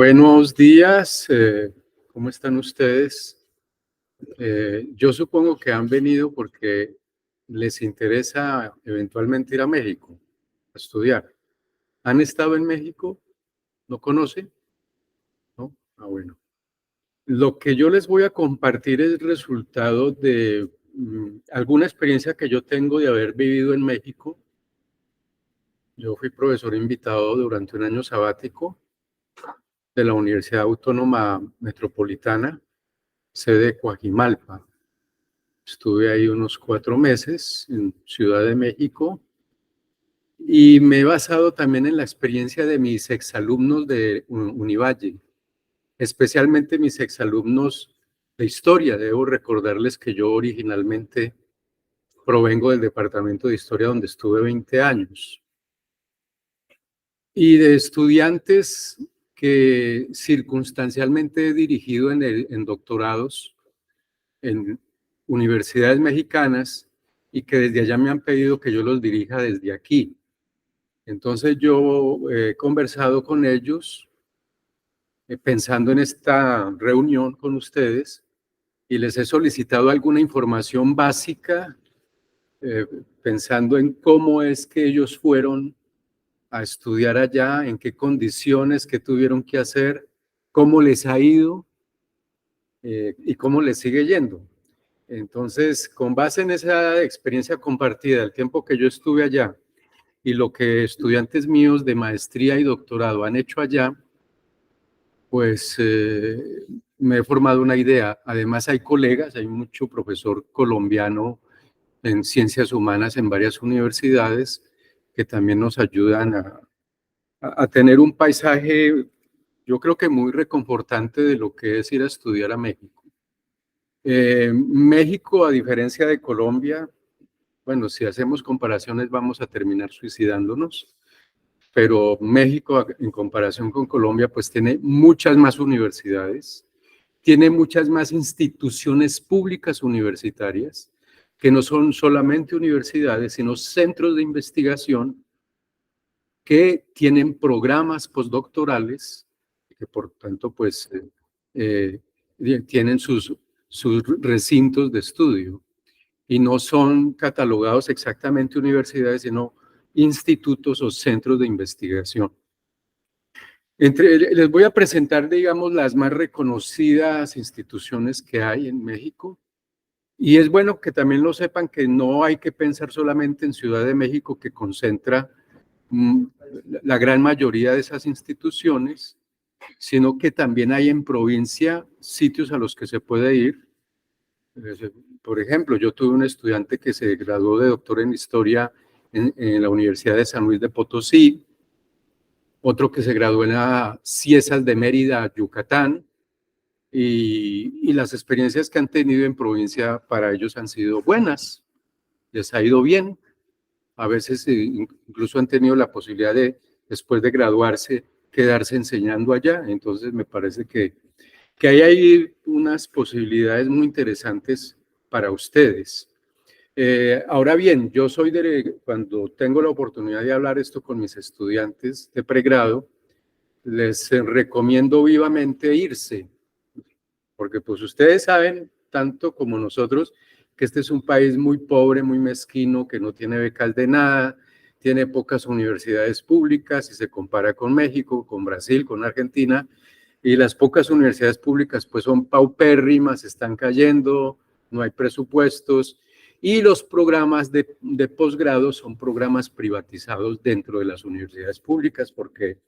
Buenos días, ¿cómo están ustedes? Yo supongo que han venido porque les interesa eventualmente ir a México a estudiar. ¿Han estado en México? ¿No conocen? ¿No? Ah, bueno. Lo que yo les voy a compartir es el resultado de alguna experiencia que yo tengo de haber vivido en México. Yo fui profesor invitado durante un año sabático de la Universidad Autónoma Metropolitana, sede Coajimalpa. Estuve ahí unos 4 meses en Ciudad de México y me he basado también en la experiencia de mis exalumnos de Univalle, especialmente mis exalumnos de historia. Debo recordarles que yo originalmente provengo del departamento de historia donde estuve 20 años y de estudiantes que circunstancialmente he dirigido en doctorados en universidades mexicanas y que desde allá me han pedido que yo los dirija desde aquí. Entonces yo he conversado con ellos pensando en esta reunión con ustedes y les he solicitado alguna información básica pensando en cómo es que ellos fueron a estudiar allá, en qué condiciones, qué tuvieron que hacer, cómo les ha ido y cómo les sigue yendo. Entonces, con base en esa experiencia compartida, el tiempo que yo estuve allá y lo que estudiantes míos de maestría y doctorado han hecho allá, pues me he formado una idea. Además hay colegas, hay mucho profesor colombiano en ciencias humanas en varias universidades que también nos ayudan a tener un paisaje, yo creo que muy reconfortante de lo que es ir a estudiar a México. México, a diferencia de Colombia, bueno, si hacemos comparaciones vamos a terminar suicidándonos, pero México en comparación con Colombia pues tiene muchas más universidades, tiene muchas más instituciones públicas universitarias, que no son solamente universidades, sino centros de investigación que tienen programas postdoctorales, que por tanto pues tienen sus recintos de estudio y no son catalogados exactamente universidades, sino institutos o centros de investigación. Les voy a presentar, digamos, las más reconocidas instituciones que hay en México. Y es bueno que también lo sepan, que no hay que pensar solamente en Ciudad de México, que concentra la gran mayoría de esas instituciones, sino que también hay en provincia sitios a los que se puede ir. Por ejemplo, yo tuve un estudiante que se graduó de doctor en historia en la Universidad de San Luis de Potosí, otro que se graduó en la CIESAS de Mérida, Yucatán, y las experiencias que han tenido en provincia para ellos han sido buenas, les ha ido bien. A veces incluso han tenido la posibilidad de, después de graduarse, quedarse enseñando allá. Entonces me parece que hay ahí unas posibilidades muy interesantes para ustedes. Ahora bien, yo soy cuando tengo la oportunidad de hablar esto con mis estudiantes de pregrado, les recomiendo vivamente irse, porque pues ustedes saben, tanto como nosotros, que este es un país muy pobre, muy mezquino, que no tiene becas de nada, tiene pocas universidades públicas si se compara con México, con Brasil, con Argentina, y las pocas universidades públicas pues son paupérrimas, están cayendo, no hay presupuestos, y los programas de posgrado son programas privatizados dentro de las universidades públicas porque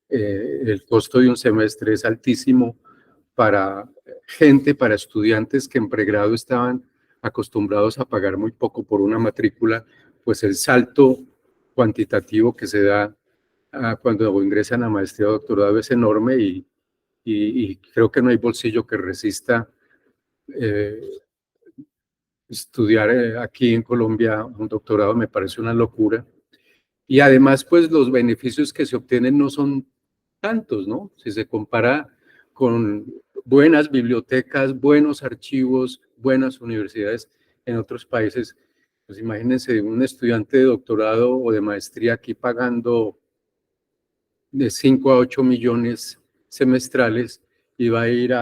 el costo de un semestre es altísimo para gente, para estudiantes que en pregrado estaban acostumbrados a pagar muy poco por una matrícula, pues el salto cuantitativo que se da cuando ingresan a maestría o doctorado es enorme y creo que no hay bolsillo que resista estudiar aquí en Colombia un doctorado. Me parece una locura. Y además, pues los beneficios que se obtienen no son tantos, ¿no? Si se compara con buenas bibliotecas, buenos archivos, buenas universidades en otros países, pues imagínense un estudiante de doctorado o de maestría aquí pagando de 5 a 8 millones semestrales y va a ir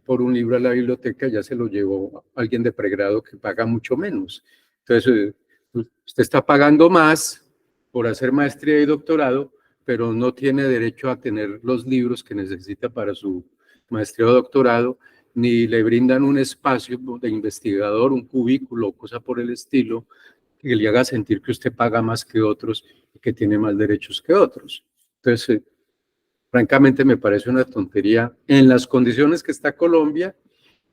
por un libro a la biblioteca, ya se lo llevó alguien de pregrado que paga mucho menos. Entonces, usted está pagando más por hacer maestría y doctorado, pero no tiene derecho a tener los libros que necesita para su maestría o doctorado, ni le brindan un espacio de investigador, un cubículo, cosa por el estilo, que le haga sentir que usted paga más que otros y que tiene más derechos que otros. Entonces, francamente me parece una tontería en las condiciones que está Colombia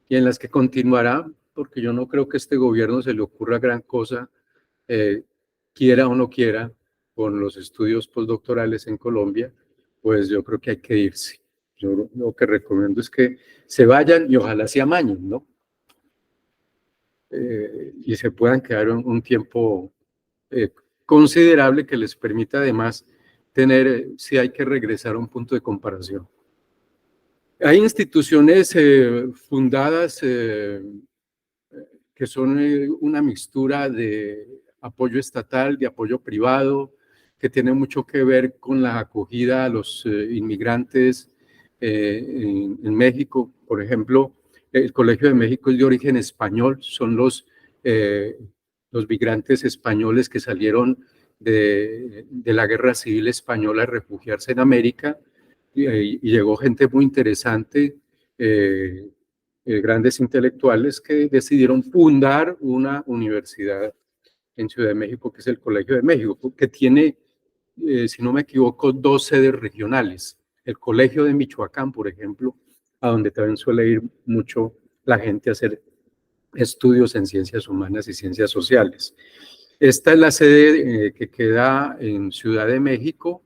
y en las que continuará, porque yo no creo que este gobierno se le ocurra gran cosa, quiera o no quiera, con los estudios postdoctorales en Colombia, pues yo creo que hay que irse. Yo lo que recomiendo es que se vayan y ojalá se amañen, ¿no? Y se puedan quedar un tiempo considerable que les permita además tener, si hay que regresar a un punto de comparación. Hay instituciones fundadas que son una mixtura de apoyo estatal, de apoyo privado, que tiene mucho que ver con la acogida a los inmigrantes en México. Por ejemplo, el Colegio de México es de origen español, son los migrantes españoles que salieron de la Guerra Civil Española a refugiarse en América, y llegó gente muy interesante, grandes intelectuales que decidieron fundar una universidad en Ciudad de México, que es el Colegio de México, que tiene, si no me equivoco, 2 sedes regionales. El Colegio de Michoacán, por ejemplo, a donde también suele ir mucho la gente a hacer estudios en ciencias humanas y ciencias sociales. Esta es la sede que queda en Ciudad de México.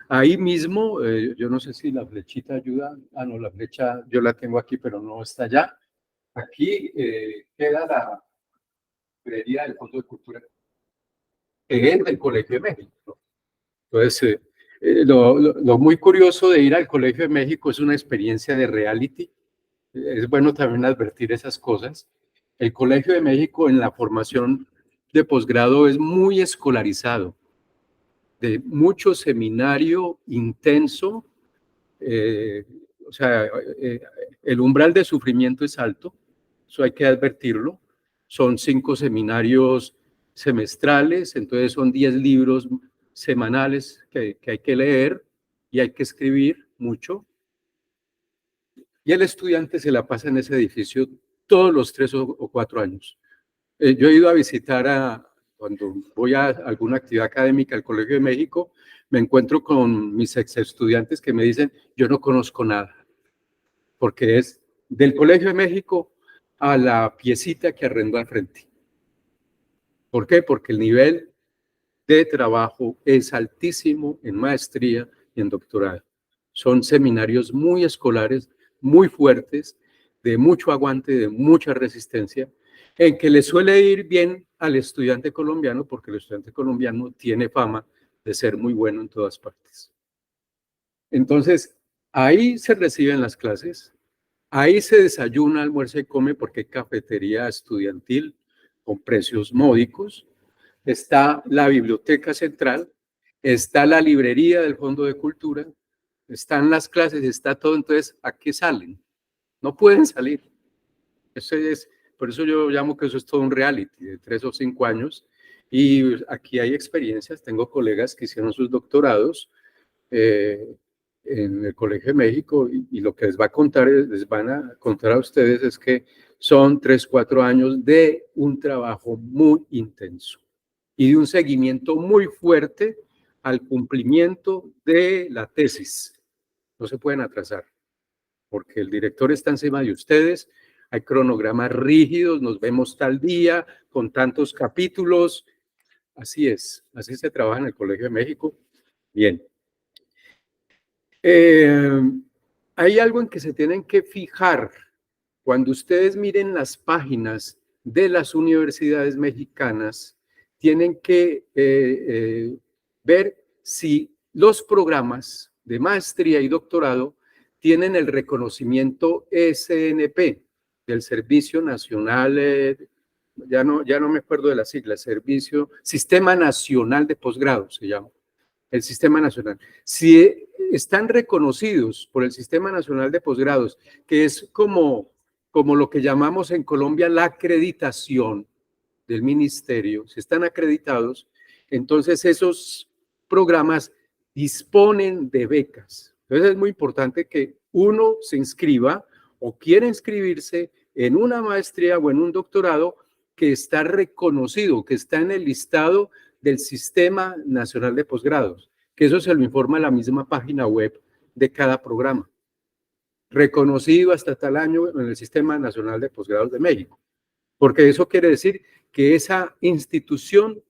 Ahí mismo, yo no sé si la flechita ayuda. Ah, no, la flecha yo la tengo aquí, pero no está allá. Aquí queda la librería del Fondo de Cultura, que es del Colegio de México. Entonces, lo muy curioso de ir al Colegio de México es una experiencia de reality. Es bueno también advertir esas cosas. El Colegio de México en la formación de posgrado es muy escolarizado, de mucho seminario intenso, o sea, el umbral de sufrimiento es alto, eso hay que advertirlo. Son 5 seminarios semestrales, entonces son 10 libros semanales que hay que leer y hay que escribir mucho. Y el estudiante se la pasa en ese edificio todos los 3 o 4 años. Yo he ido a visitar cuando voy a alguna actividad académica al Colegio de México, me encuentro con mis ex estudiantes que me dicen, yo no conozco nada, porque es del Colegio de México a la piecita que arrendó al frente. ¿Por qué? Porque el nivel de trabajo es altísimo en maestría y en doctorado. Son seminarios muy escolares, muy fuertes, de mucho aguante, de mucha resistencia, en que le suele ir bien al estudiante colombiano, porque el estudiante colombiano tiene fama de ser muy bueno en todas partes. Entonces, ahí se reciben las clases, ahí se desayuna, almuerza y come, porque hay cafetería estudiantil con precios módicos. Está la biblioteca central, está la librería del Fondo de Cultura, están las clases, está todo. Entonces, ¿a qué salen? No pueden salir. Por eso yo llamo que eso es todo un reality de 3 o 5 años. Y aquí hay experiencias, tengo colegas que hicieron sus doctorados en el Colegio de México, y lo que les van a contar a ustedes es que son 3, 4 años de un trabajo muy intenso y de un seguimiento muy fuerte al cumplimiento de la tesis. No se pueden atrasar, porque el director está encima de ustedes, hay cronogramas rígidos, nos vemos tal día, con tantos capítulos. Así es, así se trabaja en el Colegio de México. Bien. Hay algo en que se tienen que fijar cuando ustedes miren las páginas de las universidades mexicanas. Tienen que ver si los programas de maestría y doctorado tienen el reconocimiento SNP del Servicio Nacional, ya no me acuerdo de la sigla, Sistema Nacional de Posgrado se llama, el Sistema Nacional. Si están reconocidos por el Sistema Nacional de Posgrados, que es como lo que llamamos en Colombia la acreditación del ministerio, si están acreditados, entonces esos programas disponen de becas. Entonces es muy importante que uno se inscriba o quiera inscribirse en una maestría o en un doctorado que está reconocido, que está en el listado del Sistema Nacional de Posgrados, que eso se lo informa la misma página web de cada programa. Reconocido hasta tal año en el Sistema Nacional de Posgrados de México, porque eso quiere decir que esa institución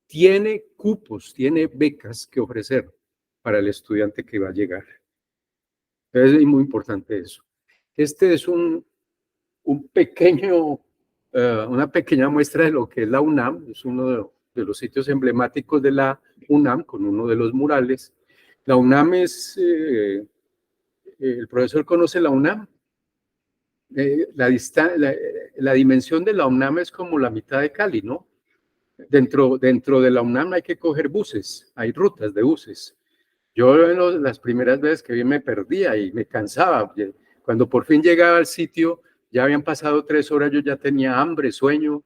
tiene cupos, tiene becas que ofrecer para el estudiante que va a llegar. Entonces es muy importante eso. Este es una pequeña muestra de lo que es la UNAM, es uno de los sitios emblemáticos de la UNAM, con uno de los murales. La UNAM es, el profesor conoce la UNAM, la dimensión de la UNAM es como la mitad de Cali, ¿no? Dentro de la UNAM hay que coger buses, hay rutas de buses. Yo las primeras veces que vi me perdía y me cansaba. Cuando por fin llegaba al sitio, ya habían pasado 3 horas, yo ya tenía hambre, sueño.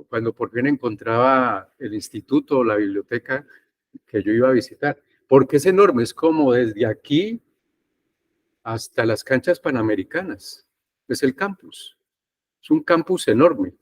Cuando por fin encontraba el instituto o la biblioteca que yo iba a visitar, porque es enorme, es como desde aquí hasta las canchas panamericanas, es el campus, es un campus enorme,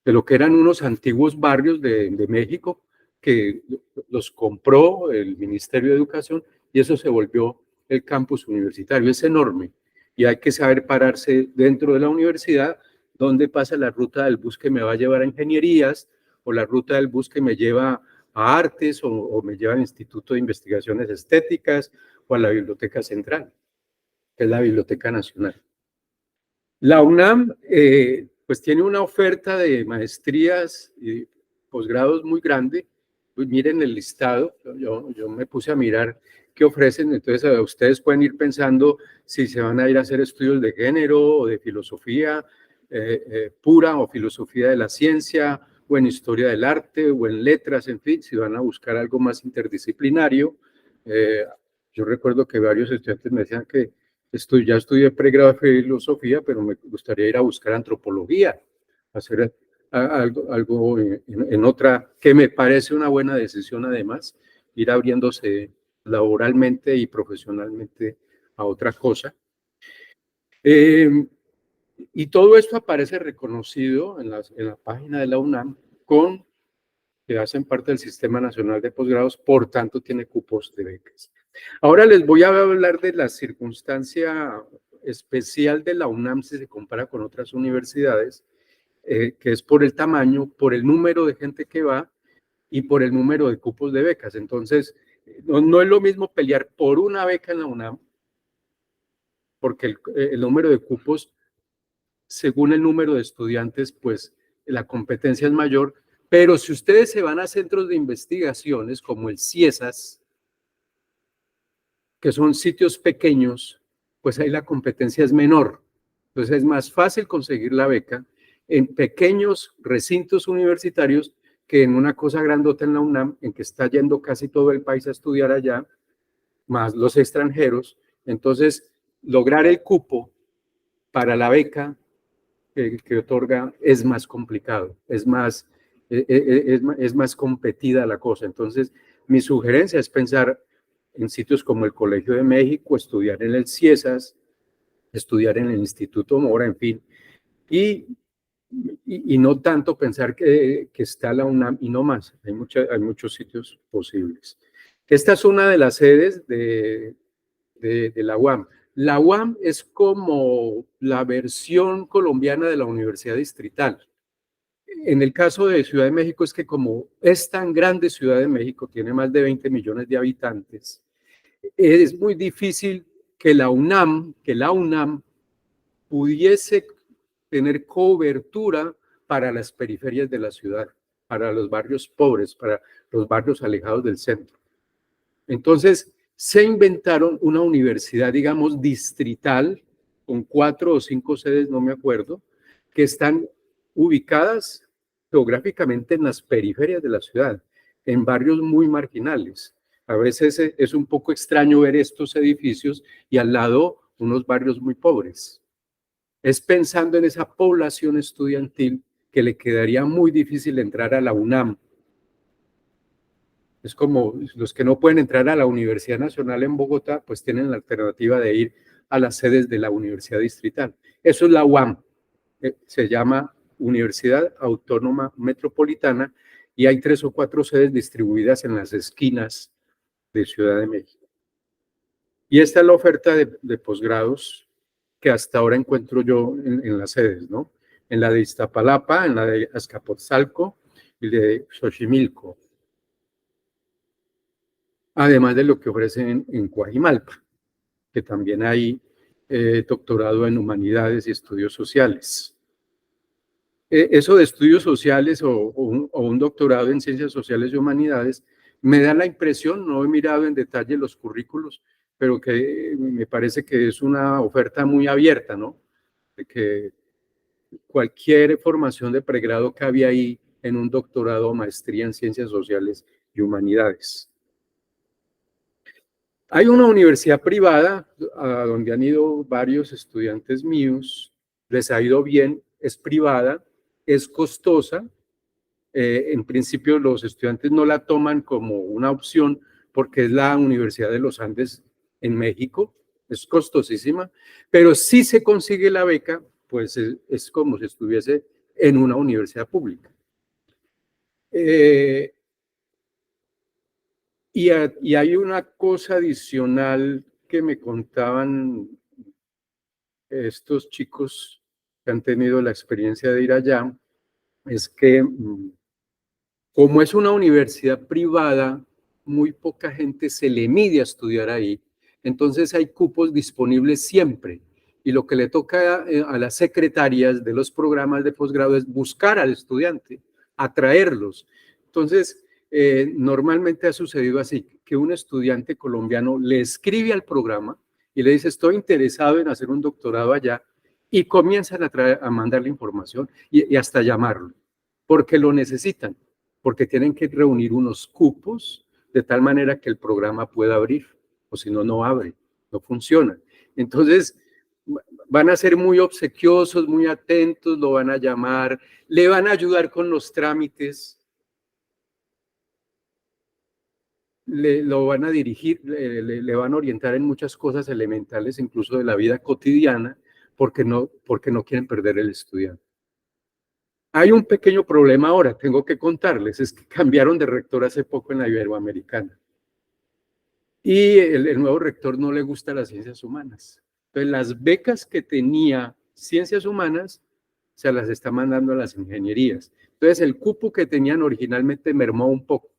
de lo que eran unos antiguos barrios de México, que los compró el Ministerio de Educación y eso se volvió el campus universitario, es enorme y hay que saber pararse dentro de la universidad donde pasa la ruta del bus que me va a llevar a ingenierías o la ruta del bus que me lleva a artes o me lleva al Instituto de Investigaciones Estéticas o a la Biblioteca Central, que es la Biblioteca Nacional. La UNAM pues tiene una oferta de maestrías y posgrados muy grande. Pues miren el listado, yo me puse a mirar qué ofrecen, entonces ustedes pueden ir pensando si se van a ir a hacer estudios de género o de filosofía pura o filosofía de la ciencia o en historia del arte o en letras, en fin, si van a buscar algo más interdisciplinario. Yo recuerdo que varios estudiantes me decían que ya estudié pregrado de filosofía, pero me gustaría ir a buscar antropología, hacer algo en otra, que me parece una buena decisión además, ir abriéndose laboralmente y profesionalmente a otra cosa. Y todo esto aparece reconocido en la página de la UNAM que hacen parte del Sistema Nacional de Posgrados, por tanto tiene cupos de becas. Ahora les voy a hablar de la circunstancia especial de la UNAM si se compara con otras universidades, que es por el tamaño, por el número de gente que va y por el número de cupos de becas. Entonces, no es lo mismo pelear por una beca en la UNAM, porque el número de cupos, según el número de estudiantes, pues la competencia es mayor, pero si ustedes se van a centros de investigaciones como el CIESAS, que son sitios pequeños, pues ahí la competencia es menor. Entonces es más fácil conseguir la beca en pequeños recintos universitarios que en una cosa grandota en la UNAM, en que está yendo casi todo el país a estudiar allá, más los extranjeros. Entonces, lograr el cupo para la beca que otorga es más complicado, es más competida la cosa. Entonces, mi sugerencia es pensar en sitios como el Colegio de México, estudiar en el CIESAS, estudiar en el Instituto Mora, en fin, y no tanto pensar que está la UNAM y no más. Hay muchos sitios posibles. Esta es una de las sedes de la UAM. La UAM es como la versión colombiana de la Universidad Distrital. En el caso de Ciudad de México es que como es tan grande Ciudad de México, tiene más de 20 millones de habitantes, es muy difícil que la UNAM pudiese tener cobertura para las periferias de la ciudad, para los barrios pobres, para los barrios alejados del centro. Entonces, se inventaron una universidad, digamos, distrital, con 4 o 5 sedes, no me acuerdo, que están ubicadas geográficamente en las periferias de la ciudad, en barrios muy marginales. A veces es un poco extraño ver estos edificios y al lado unos barrios muy pobres. Es pensando en esa población estudiantil que le quedaría muy difícil entrar a la UNAM. Es como los que no pueden entrar a la Universidad Nacional en Bogotá, pues tienen la alternativa de ir a las sedes de la Universidad Distrital. Eso es la UAM, se llama Universidad Autónoma Metropolitana, y hay 3 o 4 sedes distribuidas en las esquinas de Ciudad de México. Y esta es la oferta de posgrados que hasta ahora encuentro yo en las sedes, ¿no? En la de Iztapalapa, en la de Azcapotzalco y de Xochimilco. Además de lo que ofrecen en Coajimalpa, que también hay doctorado en humanidades y estudios sociales. Eso de estudios sociales o un doctorado en ciencias sociales y humanidades me da la impresión, no he mirado en detalle los currículos, pero que me parece que es una oferta muy abierta, ¿no? De que cualquier formación de pregrado cabe ahí en un doctorado o maestría en ciencias sociales y humanidades. Hay una universidad privada a donde han ido varios estudiantes míos, les ha ido bien, es privada, es costosa. En principio los estudiantes no la toman como una opción porque es la Universidad de los Andes en México, es costosísima, pero si se consigue la beca, pues es como si estuviese en una universidad pública. Y hay una cosa adicional que me contaban estos chicos que han tenido la experiencia de ir allá, es que como es una universidad privada, muy poca gente se le mide a estudiar ahí, entonces hay cupos disponibles siempre. Y lo que le toca a las secretarias de los programas de posgrado es buscar al estudiante, atraerlos. Entonces, normalmente ha sucedido así, que un estudiante colombiano le escribe al programa y le dice, estoy interesado en hacer un doctorado allá, y comienzan a mandarle información y hasta llamarlo, porque lo necesitan, porque tienen que reunir unos cupos de tal manera que el programa pueda abrir, o si no, no abre, no funciona. Entonces, van a ser muy obsequiosos, muy atentos, lo van a llamar, le van a ayudar con los trámites, lo van a dirigir, le van a orientar en muchas cosas elementales, incluso de la vida cotidiana, porque no quieren perder el estudiante. Hay un pequeño problema ahora, tengo que contarles, es que cambiaron de rector hace poco en la Iberoamericana. Y el nuevo rector no le gusta las ciencias humanas. Entonces, las becas que tenía ciencias humanas se las está mandando a las ingenierías. Entonces, el cupo que tenían originalmente mermó un poco.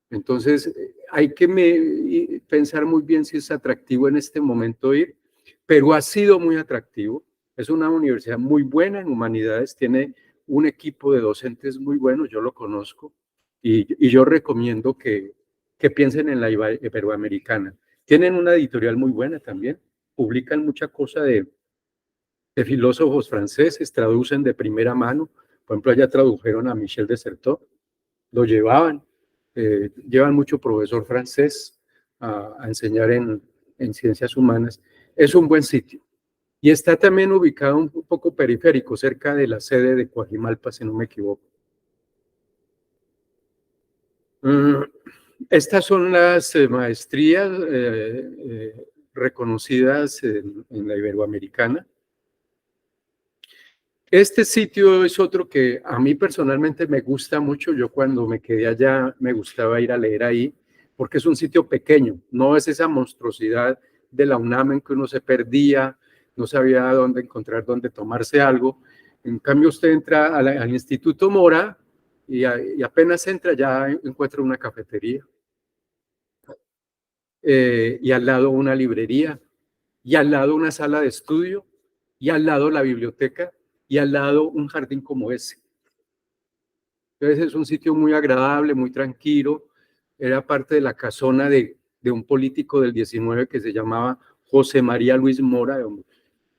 Entonces, hay que pensar muy bien si es atractivo en este momento ir, pero ha sido muy atractivo. Es una universidad muy buena en humanidades, tiene un equipo de docentes muy bueno, yo lo conozco, y yo recomiendo que piensen en la Iberoamericana. Tienen una editorial muy buena también, publican mucha cosa de filósofos franceses, traducen de primera mano. Por ejemplo, allá tradujeron a Michel de Certeau, lo llevaban. Llevan mucho profesor francés a enseñar en ciencias humanas. Es un buen sitio. Y está también ubicado un poco periférico, cerca de la sede de Coajimalpa, si no me equivoco. Estas son las maestrías reconocidas en la Iberoamericana. Este sitio es otro que a mí personalmente me gusta mucho. Yo cuando me quedé allá me gustaba ir a leer ahí, porque es un sitio pequeño, no es esa monstruosidad de la UNAM en que uno se perdía, no sabía dónde encontrar, dónde tomarse algo. En cambio, usted entra al Instituto Mora y apenas entra ya encuentra una cafetería, y al lado una librería, y al lado una sala de estudio, y al lado la biblioteca, y al lado un jardín como ese. Entonces es un sitio muy agradable, muy tranquilo. Era parte de la casona de un político del 19 que se llamaba José María Luis Mora, un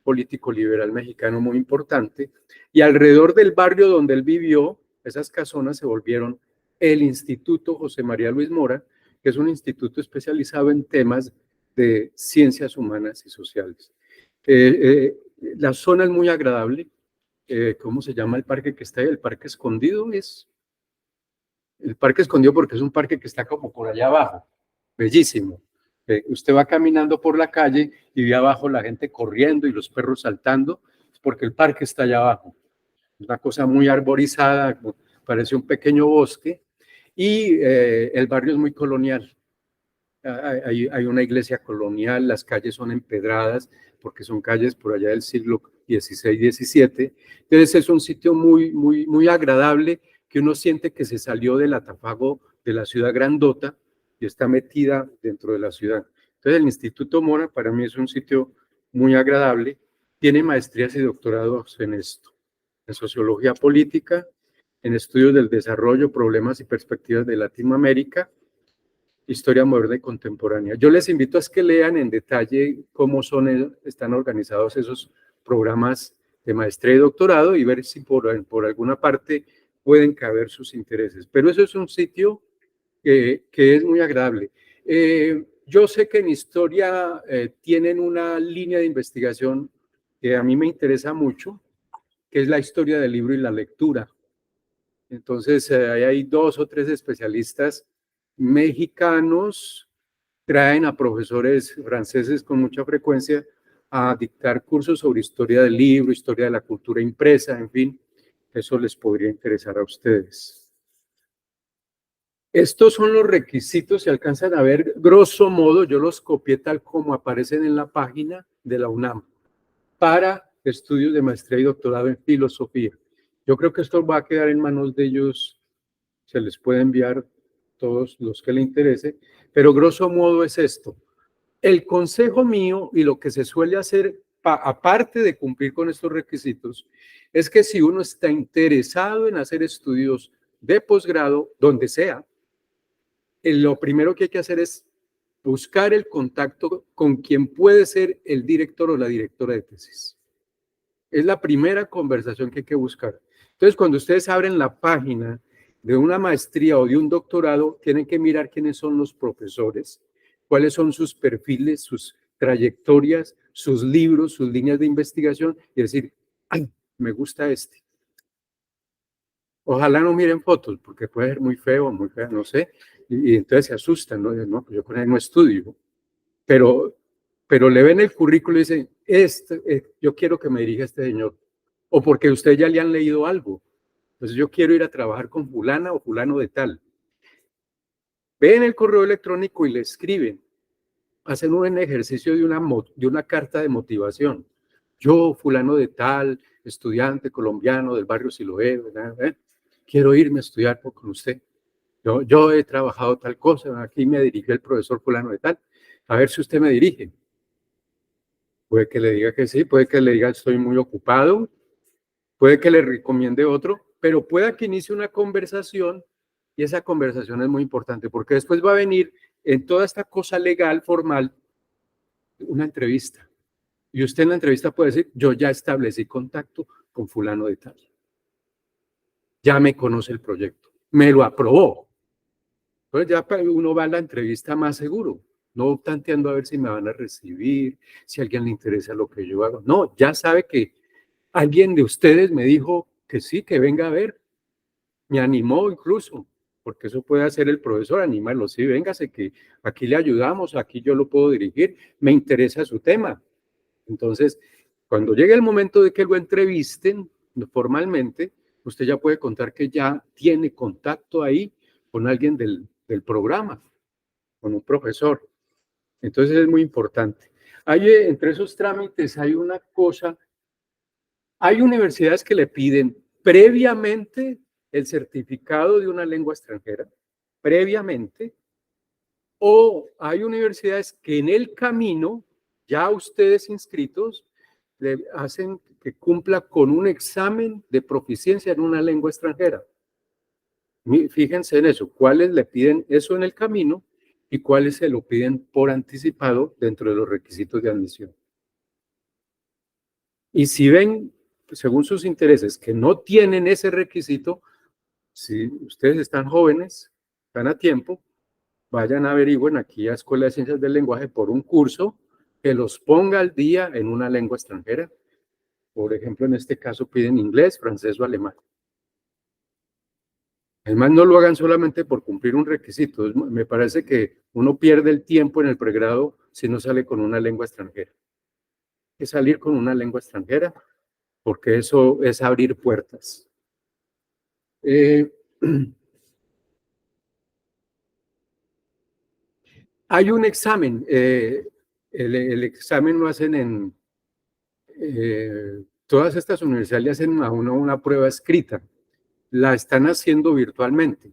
político liberal mexicano muy importante. Y alrededor del barrio donde él vivió, esas casonas se volvieron el Instituto José María Luis Mora, que es un instituto especializado en temas de ciencias humanas y sociales. La zona es muy agradable. ¿Cómo se llama el parque que está ahí? El Parque Escondido es el Parque Escondido porque es un parque que está como por allá abajo, bellísimo. Usted va caminando por la calle y ve abajo la gente corriendo y los perros saltando, porque el parque está allá abajo. Es una cosa muy arborizada, parece un pequeño bosque, y el barrio es muy colonial. Hay una iglesia colonial, las calles son empedradas, porque son calles por allá del siglo XVI, XVII. Entonces es un sitio muy agradable, que uno siente que se salió del atafago de la ciudad grandota y está metida dentro de la ciudad. Entonces el Instituto Mora para mí es un sitio muy agradable. Tiene maestrías y doctorados en esto, en sociología política, en estudios del desarrollo, problemas y perspectivas de Latinoamérica, historia moderna y contemporánea. Yo les invito a que lean en detalle cómo están organizados esos programas de maestría y doctorado y ver si por alguna parte pueden caber sus intereses. Pero eso es un sitio que es muy agradable. Yo sé que en historia tienen una línea de investigación que a mí me interesa mucho, que es la historia del libro y la lectura. Entonces, hay 2 o 3 especialistas mexicanos, traen a profesores franceses con mucha frecuencia a dictar cursos sobre historia del libro, historia de la cultura impresa, en fin, eso les podría interesar a ustedes. Estos son los requisitos, se alcanzan a ver, grosso modo, yo los copié tal como aparecen en la página de la UNAM, para estudios de maestría y doctorado en filosofía. Yo creo que esto va a quedar en manos de ellos, se les puede enviar todos los que le interese, pero grosso modo es esto. El consejo mío y lo que se suele hacer, aparte de cumplir con estos requisitos, es que si uno está interesado en hacer estudios de posgrado, donde sea, lo primero que hay que hacer es buscar el contacto con quien puede ser el director o la directora de tesis. Es la primera conversación que hay que buscar. Entonces, cuando ustedes abren la página de una maestría o de un doctorado, tienen que mirar quiénes son los profesores, cuáles son sus perfiles, sus trayectorias, sus libros, sus líneas de investigación y decir, ay, me gusta este. Ojalá no miren fotos, porque puede ser muy feo, muy fea, no sé, y entonces se asustan, ¿no? No, pues yo con él no estudio, pero le ven el currículo y dicen, yo quiero que me dirija este señor, o porque ustedes ya le han leído algo, entonces yo quiero ir a trabajar con fulana o fulano de tal. Ven el correo electrónico y le escriben, hacen un ejercicio de una carta de motivación. Yo, fulano de tal, estudiante colombiano del barrio Siloé, quiero irme a estudiar con usted. Yo he trabajado tal cosa, aquí me dirigió el profesor fulano de tal, a ver si usted me dirige. Puede que le diga que sí, puede que le diga estoy muy ocupado, puede que le recomiende otro, pero pueda que inicie una conversación y esa conversación es muy importante porque después va a venir en toda esta cosa legal, formal, una entrevista. Y usted en la entrevista puede decir, yo ya establecí contacto con fulano de tal. Ya me conoce el proyecto, me lo aprobó. Entonces ya uno va a la entrevista más seguro, no tanteando a ver si me van a recibir, si a alguien le interesa lo que yo hago. No, ya sabe que alguien de ustedes me dijo que sí, que venga a ver. Me animó incluso, porque eso puede hacer el profesor, animarlo. Sí, véngase, que aquí le ayudamos, aquí yo lo puedo dirigir, me interesa su tema. Entonces, cuando llegue el momento de que lo entrevisten formalmente, usted ya puede contar que ya tiene contacto ahí con alguien del programa, con un profesor. Entonces es muy importante. Entre esos trámites hay una cosa, hay universidades que le piden previamente el certificado de una lengua extranjera, previamente, o hay universidades que en el camino, ya ustedes inscritos, le hacen que cumpla con un examen de proficiencia en una lengua extranjera. Fíjense en eso, cuáles le piden eso en el camino y cuáles se lo piden por anticipado dentro de los requisitos de admisión. Y si ven, según sus intereses, que no tienen ese requisito, Si ustedes están jóvenes, están a tiempo, vayan a averigüen aquí a Escuela de Ciencias del Lenguaje por un curso que los ponga al día en una lengua extranjera. Por ejemplo, en este caso piden inglés, francés o alemán. Además, no lo hagan solamente por cumplir un requisito. Me parece que uno pierde el tiempo en el pregrado si no sale con una lengua extranjera. Hay que salir con una lengua extranjera porque eso es abrir puertas. Hay un examen. El examen lo hacen en... todas estas universidades le hacen a uno una prueba escrita. La están haciendo virtualmente.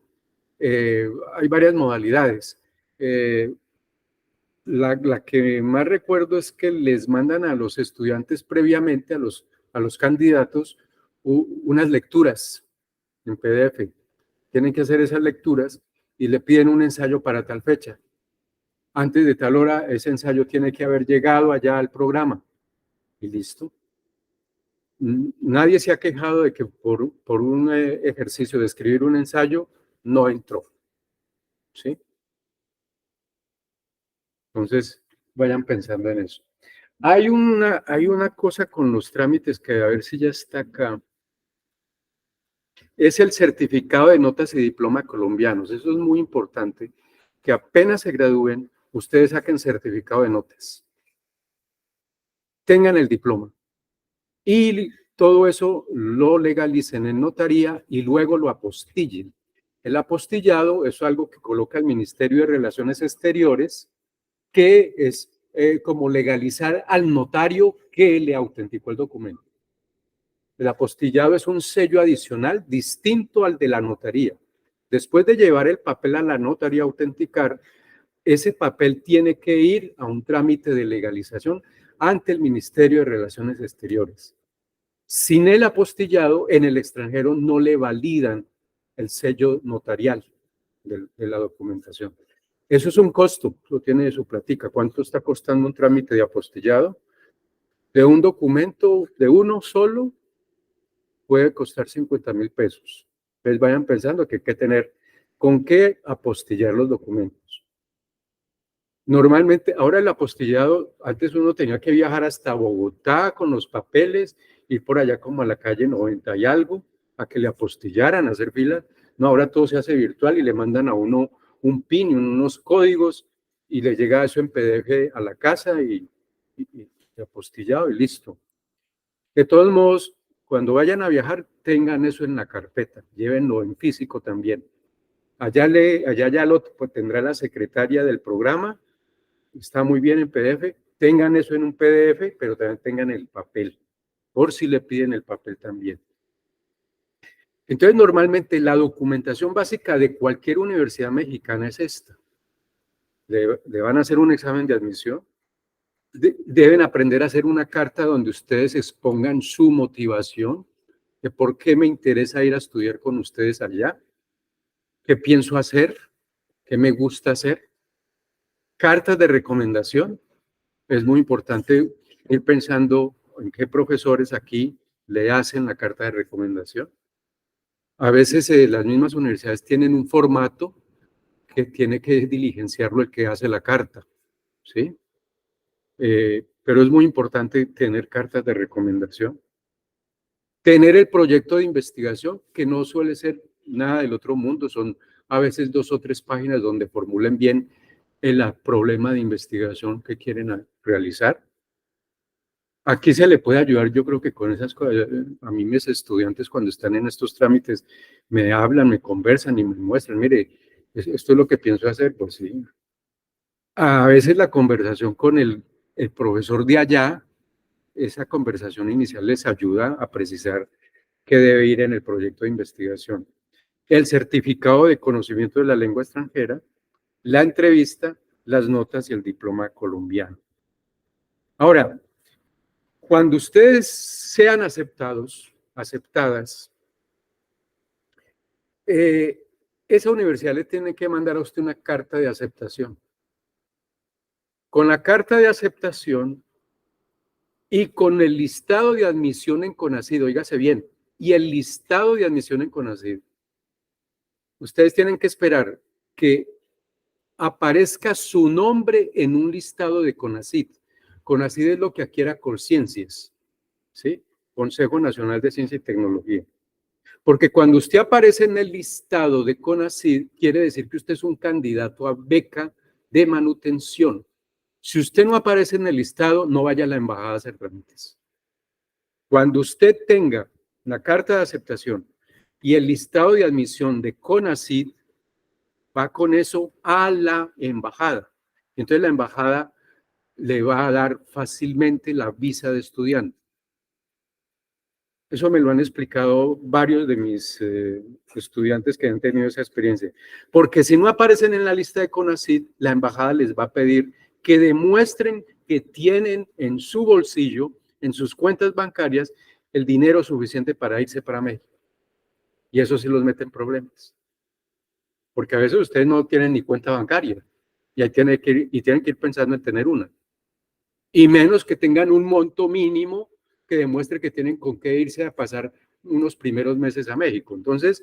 Hay varias modalidades. La que más recuerdo es que les mandan a los estudiantes previamente, a los candidatos, unas lecturas en PDF. Tienen que hacer esas lecturas y le piden un ensayo para tal fecha. Antes de tal hora, ese ensayo tiene que haber llegado allá al programa. Y listo. Nadie se ha quejado de que por un ejercicio de escribir un ensayo no entró. ¿Sí? Entonces, vayan pensando en eso. Hay una cosa con los trámites que a ver si ya está acá. Es el certificado de notas y diploma colombianos. Eso es muy importante, que apenas se gradúen, ustedes saquen certificado de notas. Tengan el diploma. Y todo eso lo legalicen en notaría y luego lo apostillen. El apostillado es algo que coloca el Ministerio de Relaciones Exteriores, que es como legalizar al notario que le autenticó el documento. El apostillado es un sello adicional distinto al de la notaría. Después de llevar el papel a la notaría a autenticar, ese papel tiene que ir a un trámite de legalización ante el Ministerio de Relaciones Exteriores. Sin el apostillado, en el extranjero no le validan el sello notarial de la documentación. Eso es un costo, lo tiene de su platica. ¿Cuánto está costando un trámite de apostillado? De un documento de uno solo puede costar 50,000 pesos. Entonces vayan pensando que hay que tener con qué apostillar los documentos. Normalmente, ahora el apostillado, antes uno tenía que viajar hasta Bogotá con los papeles, ir por allá como a la calle 90 y algo, a que le apostillaran, a hacer filas. No, ahora todo se hace virtual y le mandan a uno un PIN y unos códigos y le llega eso en PDF a la casa y apostillado y listo. De todos modos, cuando vayan a viajar, tengan eso en la carpeta, llévenlo en físico también. Allá ya lo pues, tendrá la secretaria del programa, está muy bien en PDF, tengan eso en un PDF, pero también tengan el papel, por si le piden el papel también. Entonces, normalmente la documentación básica de cualquier universidad mexicana es esta. Le van a hacer un examen de admisión, deben aprender a hacer una carta donde ustedes expongan su motivación, de por qué me interesa ir a estudiar con ustedes allá, qué pienso hacer, qué me gusta hacer. Cartas de recomendación, es muy importante ir pensando en qué profesores aquí le hacen la carta de recomendación. A veces las mismas universidades tienen un formato que tiene que diligenciarlo el que hace la carta, ¿sí? Pero es muy importante tener cartas de recomendación. Tener el proyecto de investigación, que no suele ser nada del otro mundo, son a veces 2 o 3 páginas donde formulen bien el problema de investigación que quieren realizar. Aquí se le puede ayudar, yo creo que con esas cosas. A mí mis estudiantes cuando están en estos trámites me hablan, me conversan y me muestran, mire, esto es lo que pienso hacer, pues sí. A veces la conversación con el profesor de allá, esa conversación inicial les ayuda a precisar qué debe ir en el proyecto de investigación. El certificado de conocimiento de la lengua extranjera, la entrevista, las notas y el diploma colombiano. Ahora, cuando ustedes sean aceptadas, esa universidad le tiene que mandar a usted una carta de aceptación. Con la carta de aceptación y con el listado de admisión en CONACYT, óigase bien, y el listado de admisión en CONACYT, Ustedes tienen que esperar que aparezca su nombre en un listado de CONACYT. CONACYT es lo que aquí era Colciencias, ¿sí? Consejo Nacional de Ciencia y Tecnología. Porque cuando usted aparece en el listado de CONACYT, quiere decir que usted es un candidato a beca de manutención. Si usted no aparece en el listado, no vaya a la embajada a hacer trámites. Cuando usted tenga la carta de aceptación y el listado de admisión de CONACYT, va con eso a la embajada. Entonces la embajada le va a dar fácilmente la visa de estudiante. Eso me lo han explicado varios de mis estudiantes que han tenido esa experiencia. Porque si no aparecen en la lista de CONACYT, la embajada les va a pedir que demuestren que tienen en su bolsillo, en sus cuentas bancarias, el dinero suficiente para irse para México. Y eso sí los mete en problemas. Porque a veces ustedes no tienen ni cuenta bancaria y, tienen que ir pensando en tener una. Y menos que tengan un monto mínimo que demuestre que tienen con qué irse a pasar unos primeros meses a México. Entonces,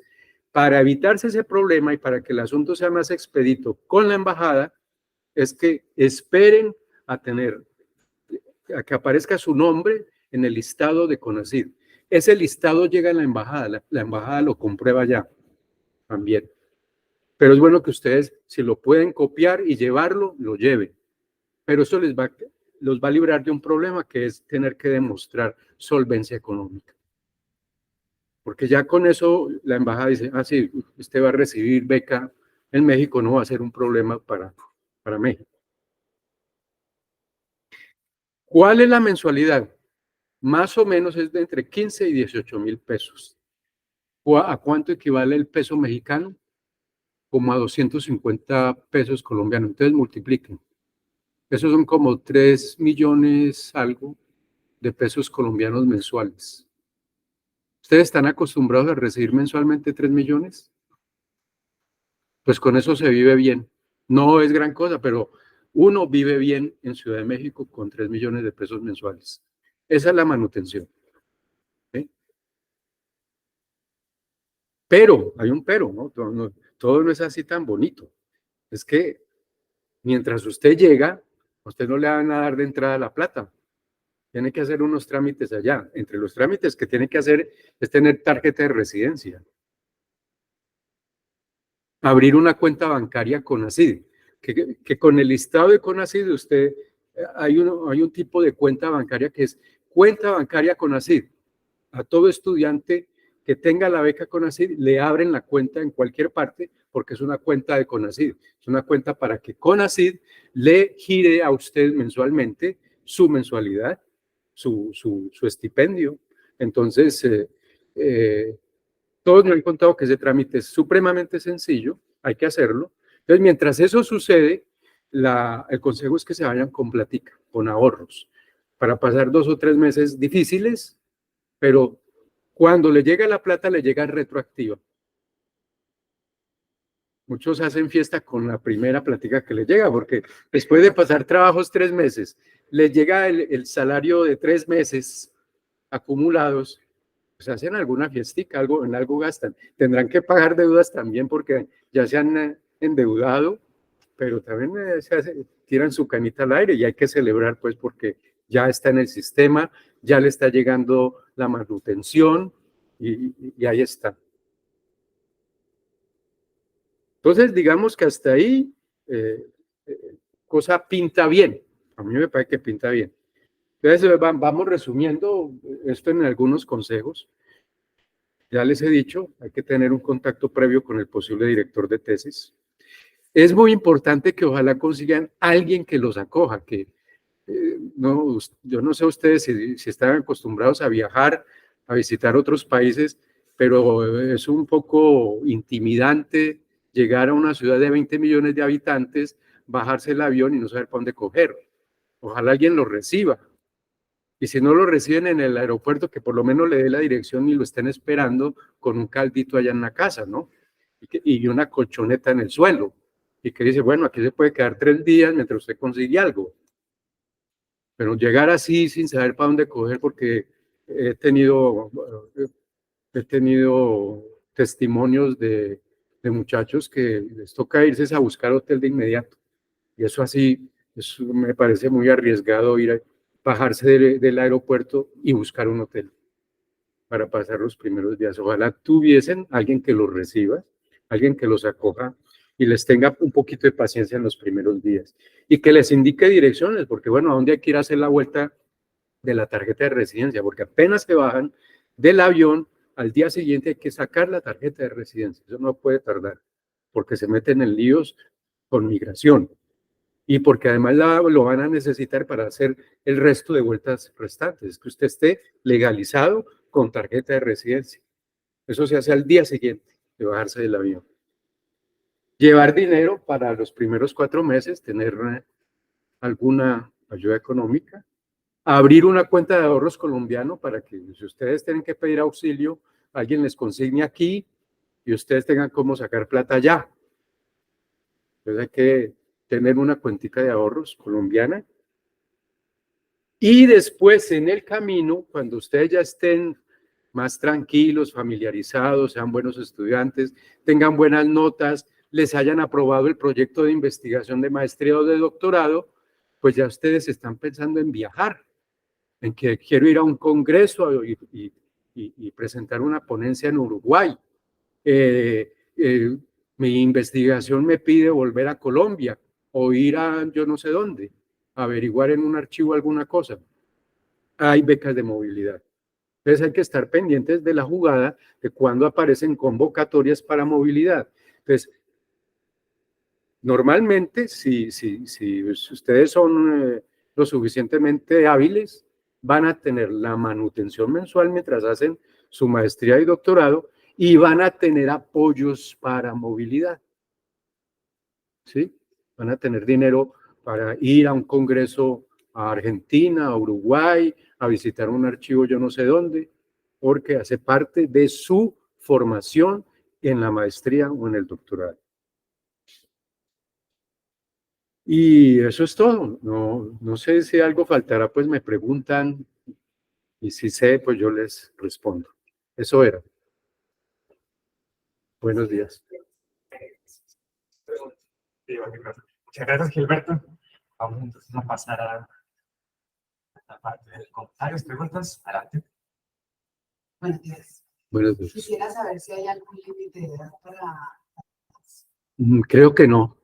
para evitarse ese problema y para que el asunto sea más expedito con la embajada, es que esperen a que aparezca su nombre en el listado de CONACYT. Ese listado llega a la embajada lo comprueba ya también. Pero es bueno que ustedes, si lo pueden copiar y llevarlo, lo lleven. Pero eso los va a librar de un problema que es tener que demostrar solvencia económica. Porque ya con eso la embajada dice, sí, usted va a recibir beca en México, no va a ser un problema para México. ¿Cuál es la mensualidad? Más o menos es de entre 15 y 18 mil pesos. ¿A cuánto equivale el peso mexicano? Como a 250 pesos colombianos. Entonces multipliquen. Esos son como 3 millones algo de pesos colombianos mensuales. ¿Ustedes están acostumbrados a recibir mensualmente 3 millones? Pues con eso se vive bien. No es gran cosa, pero uno vive bien en Ciudad de México con 3 millones de pesos mensuales. Esa es la manutención. ¿Sí? Pero, hay un pero, ¿no? Todo no es así tan bonito. Es que mientras usted llega, a usted no le van a dar de entrada la plata. Tiene que hacer unos trámites allá. Entre los trámites que tiene que hacer es tener tarjeta de residencia. Abrir una cuenta bancaria CONACYT, que con el listado de CONACYT usted, hay un tipo de cuenta bancaria que es cuenta bancaria CONACYT. A todo estudiante que tenga la beca CONACYT le abren la cuenta en cualquier parte porque es una cuenta de CONACYT. Es una cuenta para que CONACYT le gire a usted mensualmente su mensualidad, su estipendio. Entonces, todos me han contado que ese trámite es supremamente sencillo, hay que hacerlo. Entonces, mientras eso sucede, el consejo es que se vayan con platica, con ahorros, para pasar 2 o 3 meses difíciles, pero cuando le llega la plata, le llega retroactiva. Muchos hacen fiesta con la primera plática que les llega, porque después de pasar trabajos 3 meses, les llega el salario de 3 meses acumulados, pues hacen alguna fiestica, en algo gastan. Tendrán que pagar deudas también porque ya se han endeudado, pero también tiran su canita al aire y hay que celebrar pues porque ya está en el sistema, ya le está llegando la manutención y ahí está. Entonces, digamos que hasta ahí cosa pinta bien. A mí me parece que pinta bien. Entonces, vamos resumiendo esto en algunos consejos. Ya les he dicho, hay que tener un contacto previo con el posible director de tesis. Es muy importante que ojalá consigan alguien que los acoja, que no, yo no sé ustedes si están acostumbrados a viajar, a visitar otros países, pero es un poco intimidante llegar a una ciudad de 20 millones de habitantes, bajarse el avión y no saber para dónde coger. Ojalá alguien lo reciba. Y si no lo reciben en el aeropuerto, que por lo menos le dé la dirección y lo estén esperando con un caldito allá en la casa, ¿no? Y una colchoneta en el suelo. Y que dice, bueno, aquí se puede quedar 3 días mientras usted consigue algo. Pero llegar así sin saber para dónde coger, porque he tenido testimonios de de muchachos que les toca irse a buscar hotel de inmediato. Y eso así, eso me parece muy arriesgado bajarse del aeropuerto y buscar un hotel para pasar los primeros días. Ojalá tuviesen alguien que los reciba, alguien que los acoja y les tenga un poquito de paciencia en los primeros días y que les indique direcciones, porque bueno, ¿a dónde hay que ir a hacer la vuelta de la tarjeta de residencia? Porque apenas se bajan del avión, al día siguiente hay que sacar la tarjeta de residencia. Eso no puede tardar, porque se meten en líos con migración y porque además lo van a necesitar para hacer el resto de vueltas restantes, que usted esté legalizado con tarjeta de residencia. Eso se hace al día siguiente de bajarse del avión. Llevar dinero para los primeros 4 meses, tener alguna ayuda económica, abrir una cuenta de ahorros colombiano para que si ustedes tienen que pedir auxilio, alguien les consigne aquí y ustedes tengan cómo sacar plata allá. Entonces hay que tener una cuentica de ahorros colombiana. Y después en el camino, cuando ustedes ya estén más tranquilos, familiarizados, sean buenos estudiantes, tengan buenas notas, les hayan aprobado el proyecto de investigación de maestría o de doctorado, pues ya ustedes están pensando en viajar, en que quiero ir a un congreso y presentar una ponencia en Uruguay. Mi investigación me pide volver a Colombia o ir a yo no sé dónde, averiguar en un archivo alguna cosa. Hay becas de movilidad. Entonces hay que estar pendientes de la jugada de cuando aparecen convocatorias para movilidad. Entonces, normalmente, si ustedes son lo suficientemente hábiles, van a tener la manutención mensual mientras hacen su maestría y doctorado y van a tener apoyos para movilidad. ¿Sí? Van a tener dinero para ir a un congreso a Argentina, a Uruguay, a visitar un archivo yo no sé dónde, porque hace parte de su formación en la maestría o en el doctorado. Y eso es todo. No sé si algo faltará, pues me preguntan y si sé, pues yo les respondo. Eso era. Buenos días. Muchas gracias, Gilberto. Vamos entonces a pasar a la parte de comentarios, preguntas. Adelante. Buenos días. Buenos días. Quisiera saber si hay algún límite de edad para... Creo que no.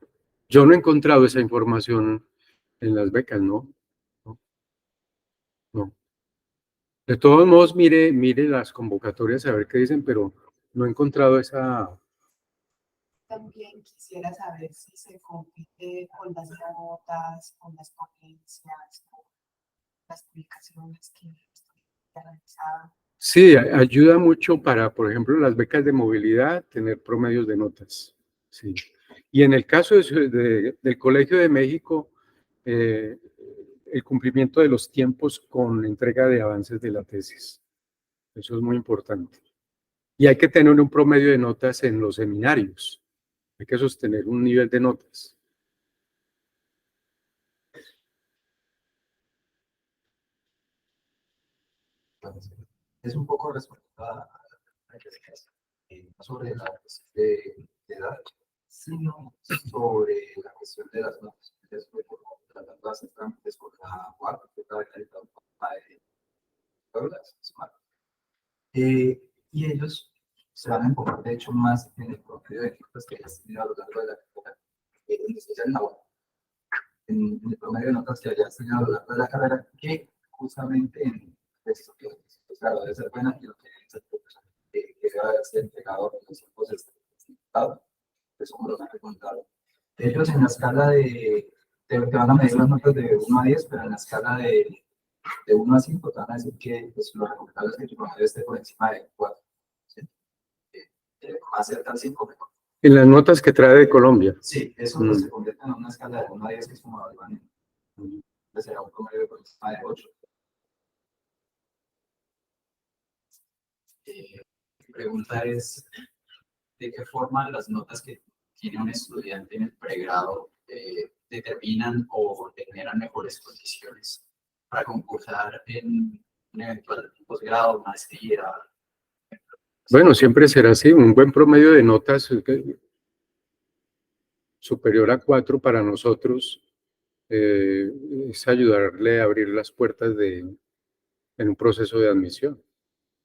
Yo no he encontrado esa información en las becas, ¿no? No. De todos modos, mire las convocatorias a ver qué dicen, pero no he encontrado esa. También quisiera saber si se compite con las notas, con las ponencias, con las publicaciones que han realizado. Sí, ayuda mucho para, por ejemplo, las becas de movilidad, tener promedios de notas. Sí. Y en el caso del Colegio de México, el cumplimiento de los tiempos con la entrega de avances de la tesis. Eso es muy importante. Y hay que tener un promedio de notas en los seminarios. Hay que sostener un nivel de notas. Es un poco respecto a no sobre la cuestión de edad, sino sobre la cuestión de las notas. Las bases trámites con la UAP, que está acreditado por la y ellos se van a enfocar, de hecho, más en el promedio de notas que hayas tenido a lo largo de la carrera, en especial en la UAP, en el promedio de notas que hayas tenido a lo largo de la carrera, que justamente en esto que, pues, claro, debe ser buena y lo que debe haber sido entregado en los tiempos estados, que es como lo han recomendado. Ellos en la escala te van a medir las notas de 1 a 10, pero en la escala de 1 a 5 te van a decir que pues, lo recomendable es que tu promedio esté por encima de 4. ¿Sí? Más cerca al 5 mejor. En las notas que trae de Colombia. Sí, eso se convierte en una escala de 1 a 10 que es como evaluando. Será un promedio por encima de 8. Mi pregunta es, ¿de qué forma las notas que tiene un estudiante en el pregrado determinan o generan mejores condiciones para concursar en un eventual posgrado, maestría? Bueno, siempre será así, un buen promedio de notas superior a 4 para nosotros es ayudarle a abrir las puertas en un proceso de admisión.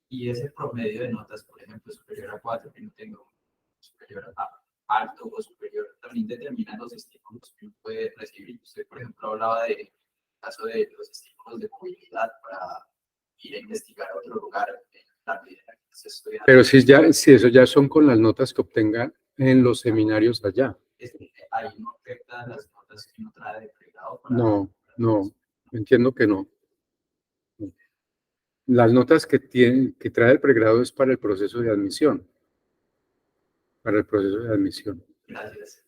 Y ese promedio de notas, por ejemplo, superior a 4, que no tengo superior a alto o superior, también determina los estímulos que uno puede recibir. Usted, por ejemplo, hablaba del caso de los estímulos de movilidad para ir a investigar a otro lugar en la medida en que se estudia. Pero si eso ya son con las notas que obtenga en los seminarios allá. Ahí no afecta las notas que uno trae de pregrado. Para No, entiendo que no. Las notas que trae el pregrado es para el proceso de admisión. Para el proceso de admisión. Gracias.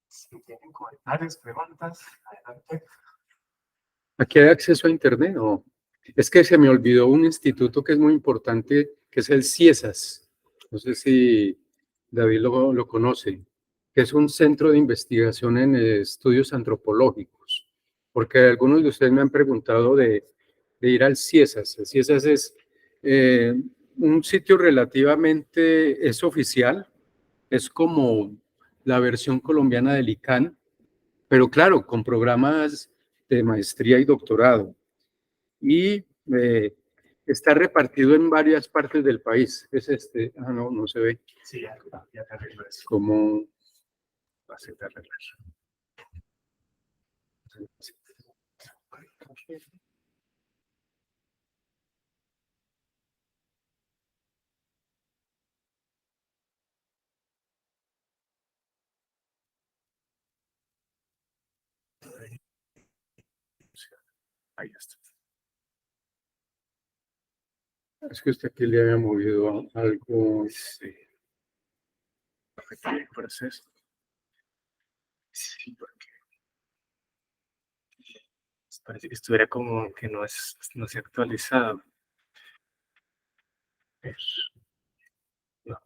Si tienen comentarios, preguntas, adelante. ¿Aquí hay acceso a internet? No. Es que se me olvidó un instituto que es muy importante, que es el CIESAS. No sé si David lo conoce, que es un centro de investigación en estudios antropológicos. Porque algunos de ustedes me han preguntado de ir al CIESAS. El CIESAS es un sitio relativamente, es oficial, es como la versión colombiana del ICANN, pero claro, con programas de maestría y doctorado. Y está repartido en varias partes del país. Es no se ve. Sí, ya te arreglo eso. Como Va a ser de arreglar. Ahí está. es que usted aquí le había movido algo. Sí. Repetir el proceso. Sí, porque parece que estuviera como que no se ha actualizado. No.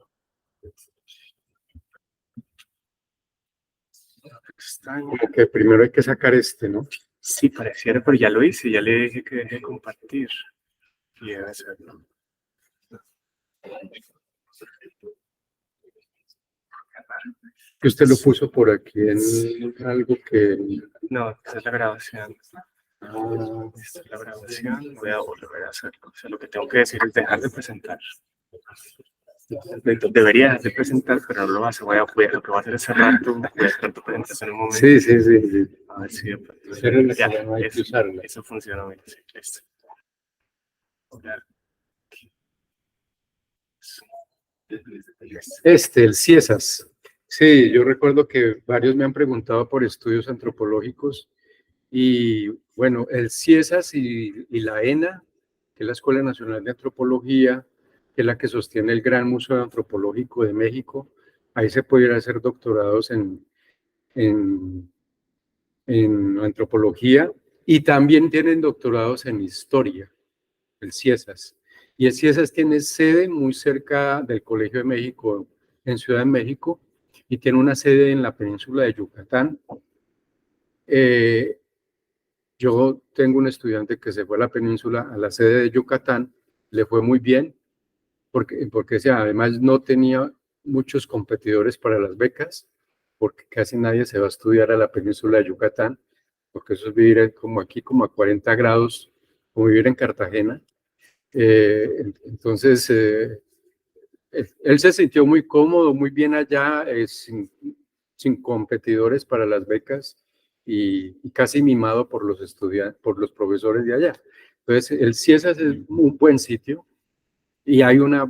Extraño. Como que primero hay que sacar ¿no? Sí, pareciera, pero ya lo hice, ya le dije que deje de compartir. Y debe hacerlo. Que usted lo puso por aquí en algo que... No, esta es la grabación. Ah, Esta es la grabación. Voy a volver a hacerlo. O sea, lo que tengo que decir es dejar de presentar. Debería dejar de presentar, pero no lo hace. Lo que voy a hacer es cerrar tu presentación en un momento. sí. A ver si Ya, no hay que usarla. eso funciona bien. Sí, listo. El CIESAS. Sí, yo recuerdo que varios me han preguntado por estudios antropológicos y bueno, el CIESAS y la ENA, que es la Escuela Nacional de Antropología, que es la que sostiene el Gran Museo Antropológico de México, ahí se pudiera hacer doctorados en antropología y también tienen doctorados en historia, el CIESAS. Y el CIESAS tiene sede muy cerca del Colegio de México, en Ciudad de México, y tiene una sede en la península de Yucatán. Yo tengo un estudiante que se fue a la península, a la sede de Yucatán, le fue muy bien, porque además no tenía muchos competidores para las becas, porque casi nadie se va a estudiar a la península de Yucatán, porque eso es vivir como aquí, como a 40 grados, como vivir en Cartagena. Entonces, él se sintió muy cómodo, muy bien allá, sin competidores para las becas y casi mimado por los estudiantes, por los profesores de allá. Entonces, el CIESAS es un buen sitio y hay una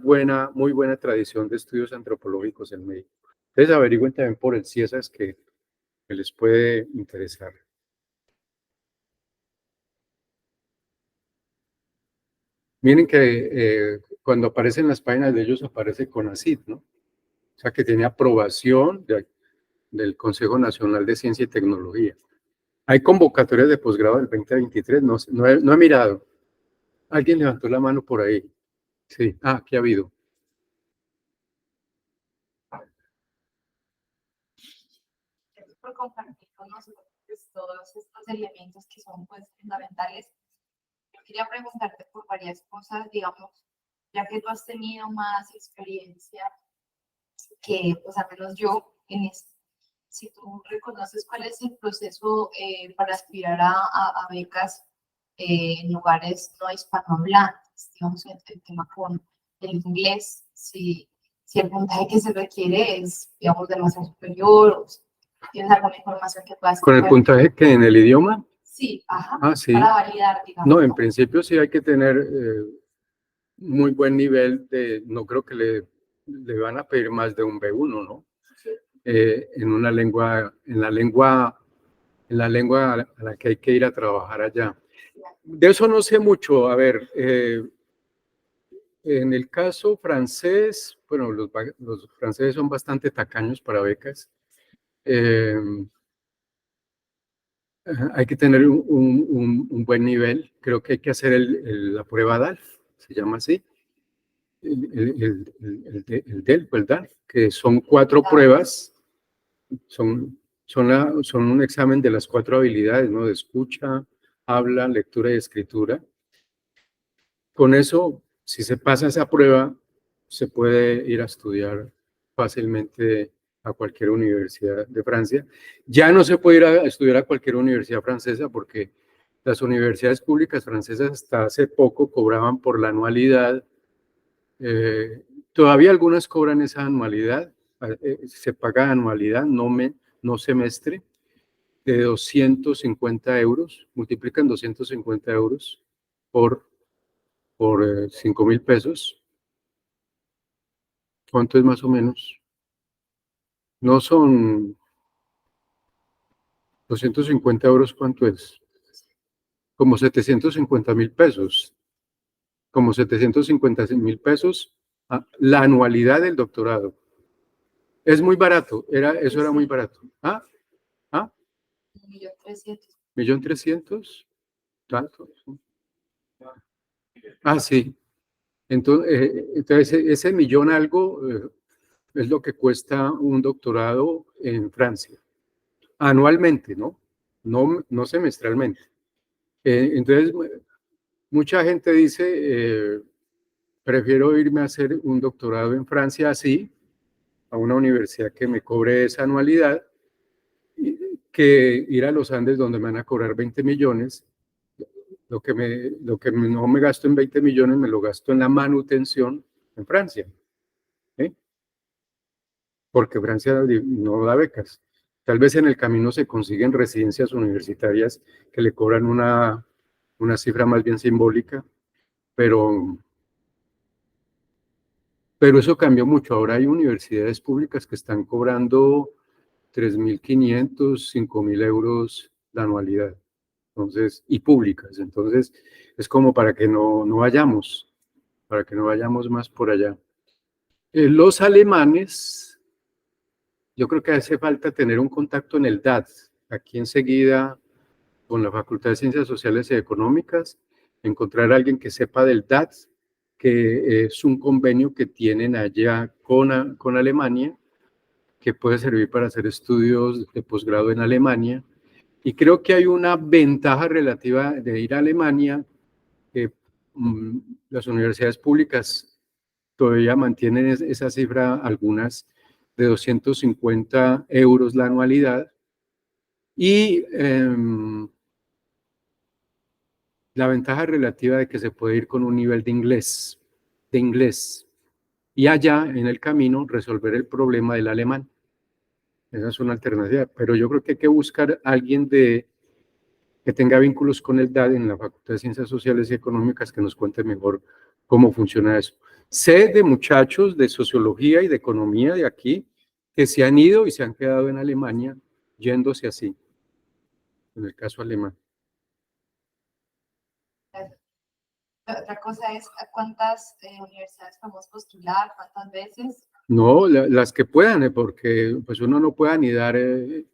muy buena tradición de estudios antropológicos en México. Entonces, averigüen también por el CIESAS que les puede interesar. Miren que cuando aparecen las páginas de ellos aparece CONACYT, ¿no? O sea, que tiene aprobación del Consejo Nacional de Ciencia y Tecnología. Hay convocatorias de posgrado del 2023, no he mirado. Alguien levantó la mano por ahí. Sí, aquí ha habido. Por compartir con nosotros todos estos elementos que son pues fundamentales. Yo quería preguntarte por varias cosas, digamos, ya que tú has tenido más experiencia que, pues, al menos yo en esto. Si tú reconoces cuál es el proceso para aspirar a becas en lugares no hispanohablantes, digamos, el tema con el inglés, si el puntaje que se requiere es, digamos, demasiado superior, o si tienes alguna información que puedas... ¿Con el puntaje que en el idioma? Sí, ajá, Ah, sí. para validar, digamos. No, en principio sí hay que tener muy buen nivel no creo que le van a pedir más de un B1, ¿no? En una lengua, en la lengua a la que hay que ir a trabajar allá. De eso no sé mucho. A ver, en el caso francés, bueno, los franceses son bastante tacaños para becas. Hay que tener un buen nivel. Creo que hay que hacer la prueba DALF, se llama así. El DELF, ¿verdad? Que son 4 pruebas, son un examen de las 4 habilidades, ¿no? De escucha, habla, lectura y escritura. Con eso, si se pasa esa prueba, se puede ir a estudiar fácilmente a cualquier universidad de Francia. Ya no se puede ir a estudiar a cualquier universidad francesa porque las universidades públicas francesas hasta hace poco cobraban por la anualidad. Todavía algunas cobran esa anualidad, se paga anualidad, no semestre, de 250 euros, multiplican 250 euros por 5.000 pesos. ¿Cuánto es más o menos? No son 250 euros, ¿cuánto es? Como 750.000 pesos, como 750.000 pesos la anualidad del doctorado. Es muy barato, eso era muy barato. ¿Ah? ¿Ah? 1.300.000. ¿1.300.000? ¿Tanto? Ah, sí. Entonces ese millón algo es lo que cuesta un doctorado en Francia. Anualmente, ¿no? No semestralmente. Entonces, mucha gente dice, prefiero irme a hacer un doctorado en Francia así, a una universidad que me cobre esa anualidad, que ir a los Andes donde me van a cobrar 20 millones. Lo que no me gasto en 20 millones me lo gasto en la manutención en Francia. Porque Francia no da becas. Tal vez en el camino se consiguen residencias universitarias que le cobran una cifra más bien simbólica, pero eso cambió mucho. Ahora hay universidades públicas que están cobrando 3.500, 5.000 euros la anualidad. Entonces, y públicas. Entonces, es como para que no vayamos más por allá. Los alemanes, yo creo que hace falta tener un contacto en el DAT, aquí enseguida con la Facultad de Ciencias Sociales y Económicas, encontrar a alguien que sepa del DAT, que es un convenio que tienen allá con Alemania, que puede servir para hacer estudios de posgrado en Alemania. Y creo que hay una ventaja relativa de ir a Alemania, que las universidades públicas todavía mantienen esa cifra, algunas de 250 euros la anualidad, y la ventaja relativa de que se puede ir con un nivel de inglés, y allá en el camino resolver el problema del alemán. Esa es una alternativa, pero yo creo que hay que buscar a alguien que tenga vínculos con el DAD en la Facultad de Ciencias Sociales y Económicas que nos cuente mejor cómo funciona eso. Sé de muchachos de sociología y de economía de aquí que se han ido y se han quedado en Alemania yéndose así, en el caso alemán. Otra cosa es a cuántas universidades podemos postular, cuántas veces. No, las que puedan, porque pues uno no puede anidar en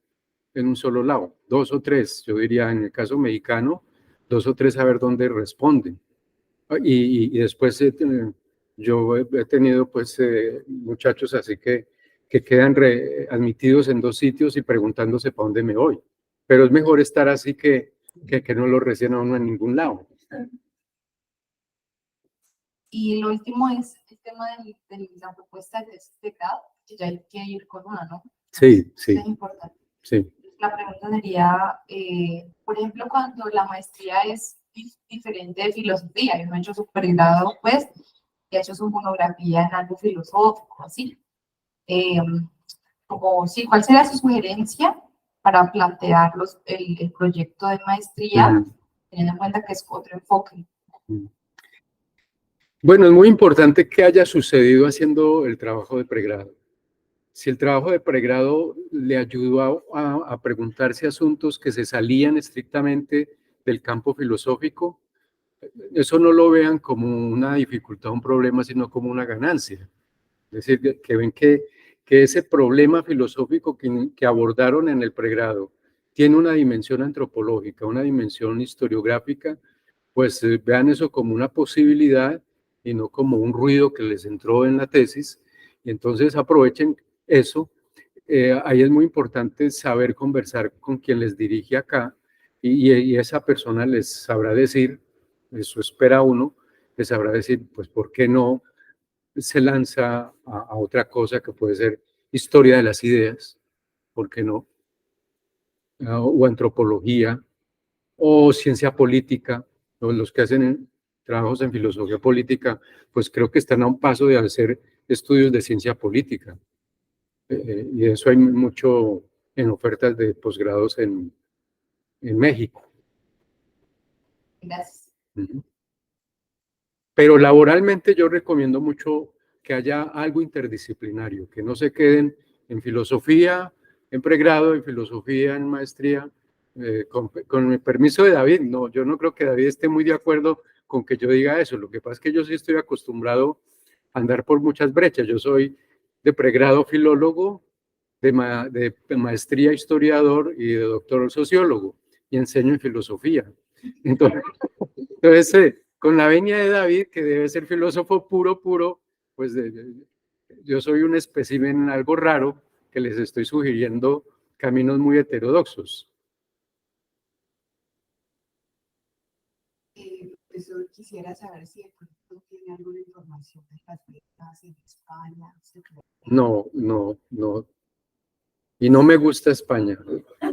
un solo lado, 2 o 3, yo diría en el caso mexicano, 2 o 3 a ver dónde responden. Y después yo he tenido pues muchachos así que quedan admitidos en 2 sitios y preguntándose para dónde me voy. Pero es mejor estar así que no lo reciban a uno en ningún lado. Y lo último es el tema de la propuesta de este grado, que ya hay que ir con una, ¿no? Sí, sí, Eso es importante. sí. La pregunta sería, por ejemplo, cuando la maestría es diferente de filosofía, yo no he hecho su pregrado, pues, he hecho su monografía en algo filosófico, así. Como, sí, ¿cuál sería su sugerencia para plantear el proyecto de maestría, teniendo en cuenta que es otro enfoque? Bueno, es muy importante que haya sucedido haciendo el trabajo de pregrado. Si el trabajo de pregrado le ayudó a preguntarse asuntos que se salían estrictamente del campo filosófico, eso no lo vean como una dificultad, un problema, sino como una ganancia. Es decir, que ven que ese problema filosófico que abordaron en el pregrado tiene una dimensión antropológica, una dimensión historiográfica, pues vean eso como una posibilidad y no como un ruido que les entró en la tesis, y entonces aprovechen eso. Ahí es muy importante saber conversar con quien les dirige acá, y esa persona les sabrá decir, eso espera uno, les sabrá decir, pues, ¿por qué no se lanza a otra cosa que puede ser historia de las ideas? ¿Por qué no? O antropología, o ciencia política, o los que hacen trabajos en filosofía política, pues creo que están a un paso de hacer estudios de ciencia política. Y eso hay mucho en ofertas de posgrados en México. Gracias. Pero laboralmente yo recomiendo mucho que haya algo interdisciplinario, que no se queden en filosofía, en pregrado, en filosofía, en maestría. Con el permiso de David, no, yo no creo que David esté muy de acuerdo con que yo diga eso. Lo que pasa es que yo sí estoy acostumbrado a andar por muchas brechas. Yo soy de pregrado filólogo, de maestría historiador y de doctor sociólogo, y enseño en filosofía. Entonces con la venia de David, que debe ser filósofo puro, pues yo soy un espécimen algo raro que les estoy sugiriendo caminos muy heterodoxos. Profesor, quisiera saber si de pronto tiene alguna información de las becas en España. No. Y no me gusta España.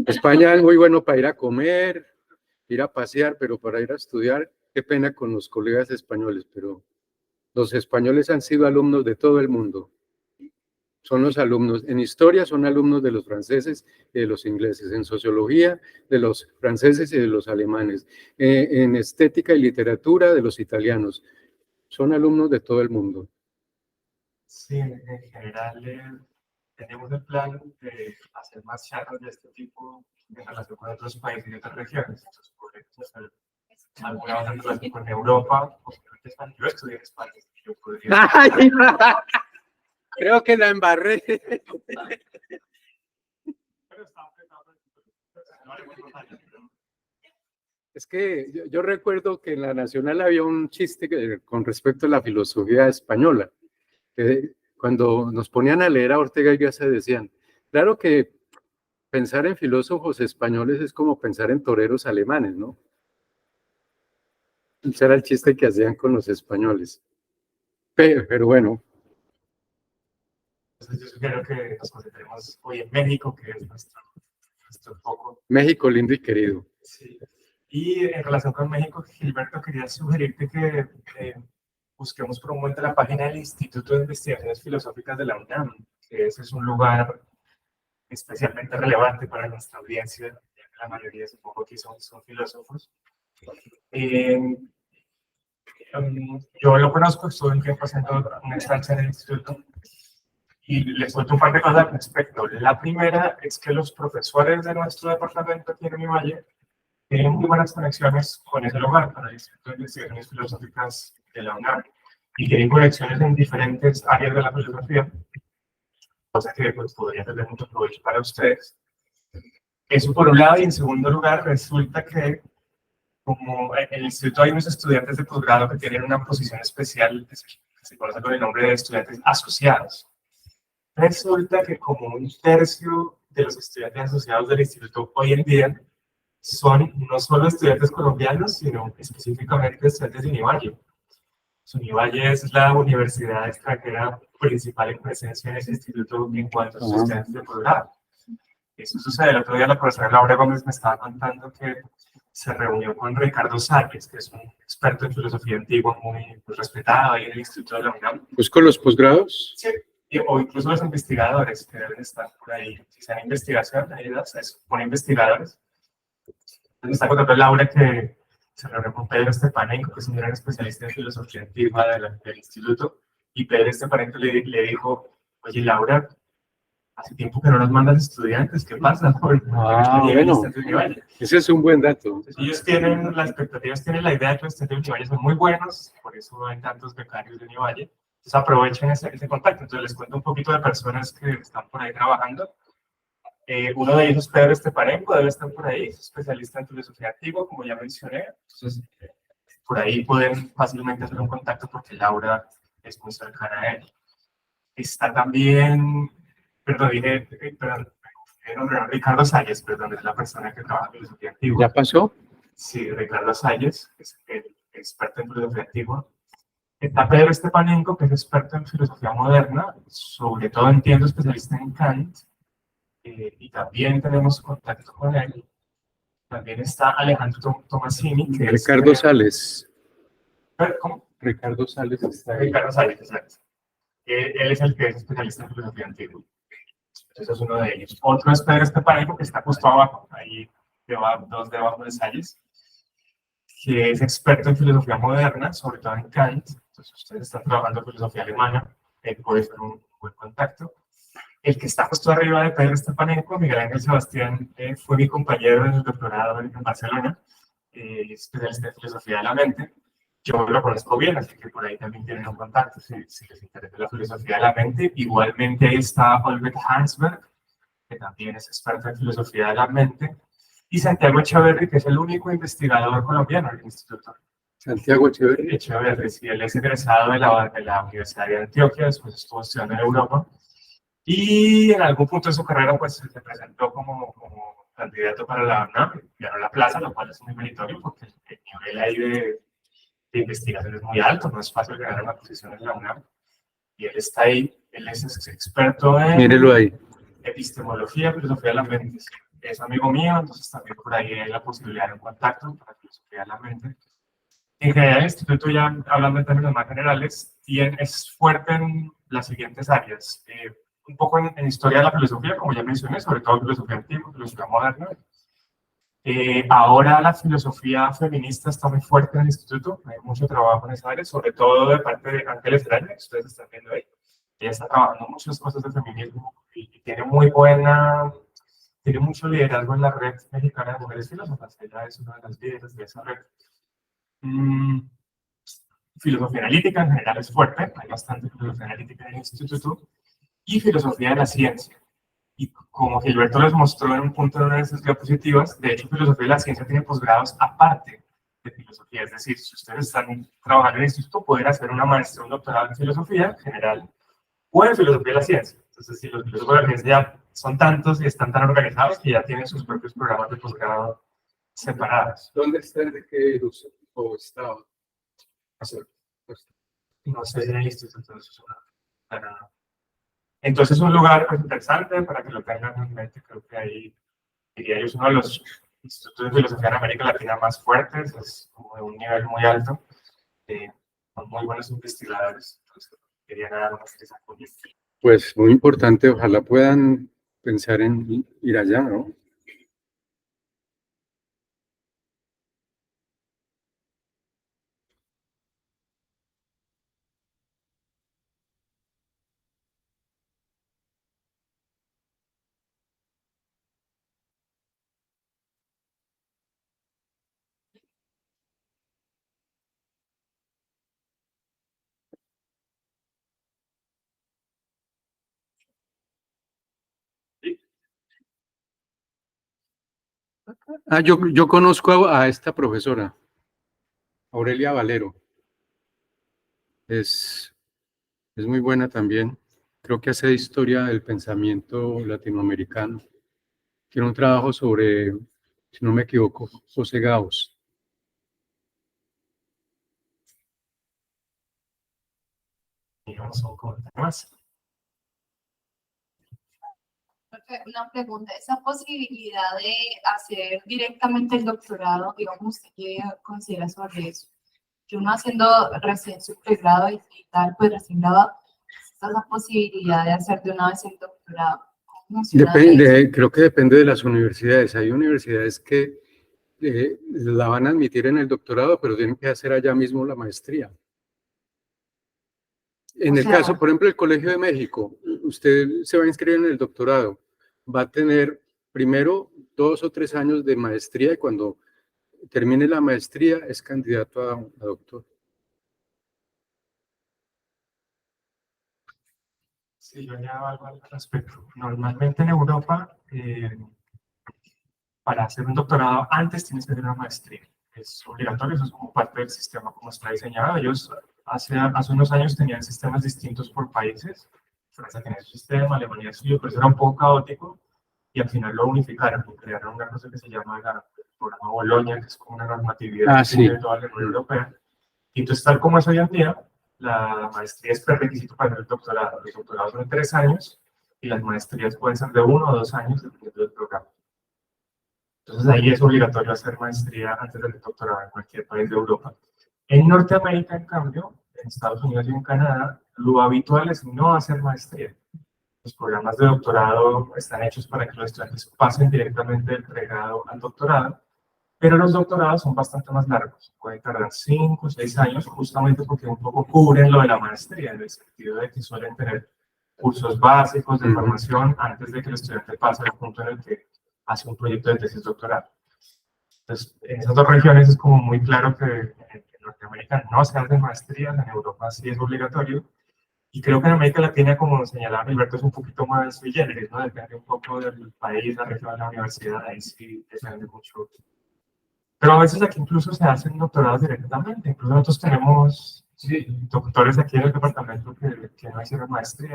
España es muy bueno para ir a comer, ir a pasear, pero para ir a estudiar, qué pena con los colegas españoles, pero los españoles han sido alumnos de todo el mundo. Son los alumnos, en historia son alumnos de los franceses y de los ingleses, en sociología de los franceses y de los alemanes, en estética y literatura de los italianos. Son alumnos de todo el mundo. Sí, en general tenemos el plan de hacer más charlas de este tipo en relación con otros países y otras regiones. Entonces, podríamos hacer alguna otra relación con Europa, posiblemente España. Yo estudié en España, yo podría... Creo que la embarré. Es que yo recuerdo que en la Nacional había un chiste con respecto a la filosofía española. Cuando nos ponían a leer a Ortega y Gasset decían, claro que pensar en filósofos españoles es como pensar en toreros alemanes, ¿no? Ese era el chiste que hacían con los españoles. Pero bueno. Entonces yo sugiero que nos concentremos hoy en México, que es nuestro foco. México lindo y querido. Sí. Y en relación con México, Gilberto, quería sugerirte que busquemos por un momento la página del Instituto de Investigaciones Filosóficas de la UNAM, que ese es un lugar especialmente relevante para nuestra audiencia, ya que la mayoría supongo que son filósofos. Yo lo conozco, estuve un tiempo haciendo una estancia en el instituto y les cuento un par de cosas al respecto. La primera es que los profesores de nuestro departamento aquí en Univalle tienen muy buenas conexiones con ese lugar, con el Instituto de Investigaciones Filosóficas de la UNAM, y tienen conexiones en diferentes áreas de la filosofía, cosa que pues, podría tener mucho provecho para ustedes. Eso por un lado, y en segundo lugar, resulta que como en el instituto hay unos estudiantes de posgrado que tienen una posición especial, que se conoce con el nombre de estudiantes asociados. Resulta que como un tercio de los estudiantes asociados del instituto hoy en día son no solo estudiantes colombianos, sino específicamente estudiantes de Univalle. Univalle es la universidad extranjera principal en presencia en ese instituto en cuanto a sus estudiantes de posgrado. Eso sucede. El otro día la profesora Laura Gómez me estaba contando que se reunió con Ricardo Salles, que es un experto en filosofía antigua muy respetado ahí en el Instituto de la UNAM. Pues con los posgrados. Sí, o incluso los investigadores que deben estar por ahí. Si sean investigación, ahí pone investigadores. Me está contando Laura que se reunió con Pedro Stepanenko, que es un gran especialista en filosofía antigua del instituto, y Pedro Stepanenko le dijo, oye Laura, hace tiempo que no nos mandan estudiantes, ¿qué pasa? Bueno, ese es un buen dato. Entonces, ellos tienen las expectativas, tienen la idea de que los estudiantes de Univalle son muy buenos, por eso hay tantos becarios de Univalle. Entonces aprovechen ese contacto. Entonces les cuento un poquito de personas que están por ahí trabajando. Uno de ellos es Pedro Stepanenko, debe estar por ahí, es especialista en filosofía antigua, como ya mencioné. Entonces, por ahí pueden fácilmente hacer un contacto porque Laura es muy cercana a él. Está también, perdón, Ricardo Salles, perdón, es la persona que trabaja en filosofía antigua. ¿Ya pasó? Sí, Ricardo Salles, es el experto en filosofía antigua. Está Pedro Stepanenko, que es experto en filosofía moderna, sobre todo entiendo especialista en Kant. Y también tenemos contacto con él. También está Alejandro Tomasini, que Ricardo es... Sales. ¿Cómo? Ricardo Sales está ahí. Ricardo Sales, exacto. Él es el que es especialista en filosofía antigua. Ese es uno de ellos. Otro es Pedro Stepanenko, que está justo abajo, ahí dos debajo de Salles, que es experto en filosofía moderna, sobre todo en Kant. Entonces, ustedes están trabajando en filosofía alemana, puede ser un buen contacto. El que está justo arriba de Pedro Stepanenko, Miguel Ángel Sebastián, fue mi compañero en el doctorado en Barcelona, especialista en filosofía de la mente. Yo lo conozco bien, así que por ahí también tienen un contacto si les interesa la filosofía de la mente. Igualmente ahí está Olbert Hansberg, que también es experto en filosofía de la mente, y Santiago Echeverri, que es el único investigador colombiano del instituto. Santiago Echeverri. Echeverri, sí, él es egresado de la Universidad de Antioquia, después estuvo estudiando en Europa. Y en algún punto de su carrera, pues se presentó como candidato para la UNAM, ganó la plaza, lo cual es muy meritorio porque el nivel ahí de investigación es muy alto, no es fácil ganar una posición en la UNAM. Y él está ahí, él es experto en Mírelo ahí. epistemología, filosofía de la mente. Es amigo mío, entonces también por ahí hay la posibilidad de un contacto para filosofía de la mente. En general, el instituto, ya hablando en términos más generales, es fuerte en las siguientes áreas. Un poco en historia de la filosofía, como ya mencioné, sobre todo filosofía antigua, filosofía moderna. Ahora la filosofía feminista está muy fuerte en el instituto, hay mucho trabajo en esa área, sobre todo de parte de Ángeles Graña, que ustedes están viendo ahí. Ella está trabajando muchas cosas de feminismo y tiene mucho liderazgo en la red mexicana de mujeres filósofas. Ella es una de las líderes de esa red. Filosofía analítica en general es fuerte, hay bastante filosofía analítica en el instituto, y filosofía de la ciencia. Y como Gilberto les mostró en un punto de una de sus diapositivas, de hecho, filosofía de la ciencia tiene posgrados aparte de filosofía. Es decir, si ustedes están trabajando en el instituto, pueden hacer una maestría, un doctorado en filosofía general o en filosofía de la ciencia. Entonces, si los filósofos de la ciencia ya son tantos y están tan organizados que ya tienen sus propios programas de posgrado separados. ¿Dónde están? ¿De qué o estaba? No sé si en el instituto, entonces, entonces, un lugar pues, interesante para que lo tengan en mente. Creo que ahí, diría yo, es uno de los institutos de filosofía en América Latina más fuertes, es como de un nivel muy alto, con muy buenos investigadores. Entonces, quería nada más que esa condición. Pues muy importante, ojalá puedan pensar en ir allá, ¿no? Ah, yo conozco a esta profesora, Aurelia Valero. Es muy buena también. Creo que hace historia del pensamiento latinoamericano. Tiene un trabajo sobre, si no me equivoco, José Gauss. tenemos un comentario más. Una pregunta, esa posibilidad de hacer directamente el doctorado, digamos, ¿usted qué considera sobre eso? Que uno haciendo recién su pregrado y tal, pues recién graduado, está esa posibilidad de hacer de una vez el doctorado. ¿Cómo funciona eso? Creo que depende de las universidades. Hay universidades que la van a admitir en el doctorado, pero tienen que hacer allá mismo la maestría. En O el sea, caso, por ejemplo, del Colegio de México, usted se va a inscribir en el doctorado, va a tener primero 2 o 3 años de maestría y cuando termine la maestría es candidato a doctor. Sí, yo añado algo al respecto. Normalmente en Europa, para hacer un doctorado antes tienes que hacer una maestría. Es obligatorio, eso es como parte del sistema como está diseñado. Ellos hace unos años tenían sistemas distintos por países. Francia tenía su sistema, Alemania suyo, pero eso era un poco caótico y al final lo unificaron y crearon una cosa que se llama el programa Bolonia, que es como una normatividad de toda la Unión Europea. Y entonces, tal como es hoy en día, la maestría es prerequisito para el doctorado. Los doctorados son de 3 años y las maestrías pueden ser de 1 o 2 años dependiendo del programa. Entonces ahí es obligatorio hacer maestría antes del doctorado en cualquier país de Europa. En Norteamérica, en cambio, en Estados Unidos y en Canadá, lo habitual es no hacer maestría. Los programas de doctorado están hechos para que los estudiantes pasen directamente del pregrado al doctorado, pero los doctorados son bastante más largos. Pueden tardar 5 o 6 años, justamente porque un poco cubren lo de la maestría, en el sentido de que suelen tener cursos básicos de formación antes de que el estudiante pase al punto en el que hace un proyecto de tesis doctoral. Entonces, en esas 2 regiones es como muy claro que en Norteamérica no se hacen maestrías, en Europa sí es obligatorio, y creo que en América Latina, como señalaba Gilberto, es un poquito más sui generis, ¿no? Depende un poco del país, la región, la universidad, ahí sí depende mucho. Pero a veces aquí incluso se hacen doctorados directamente, incluso nosotros tenemos doctores aquí en el departamento que no hicieron maestría.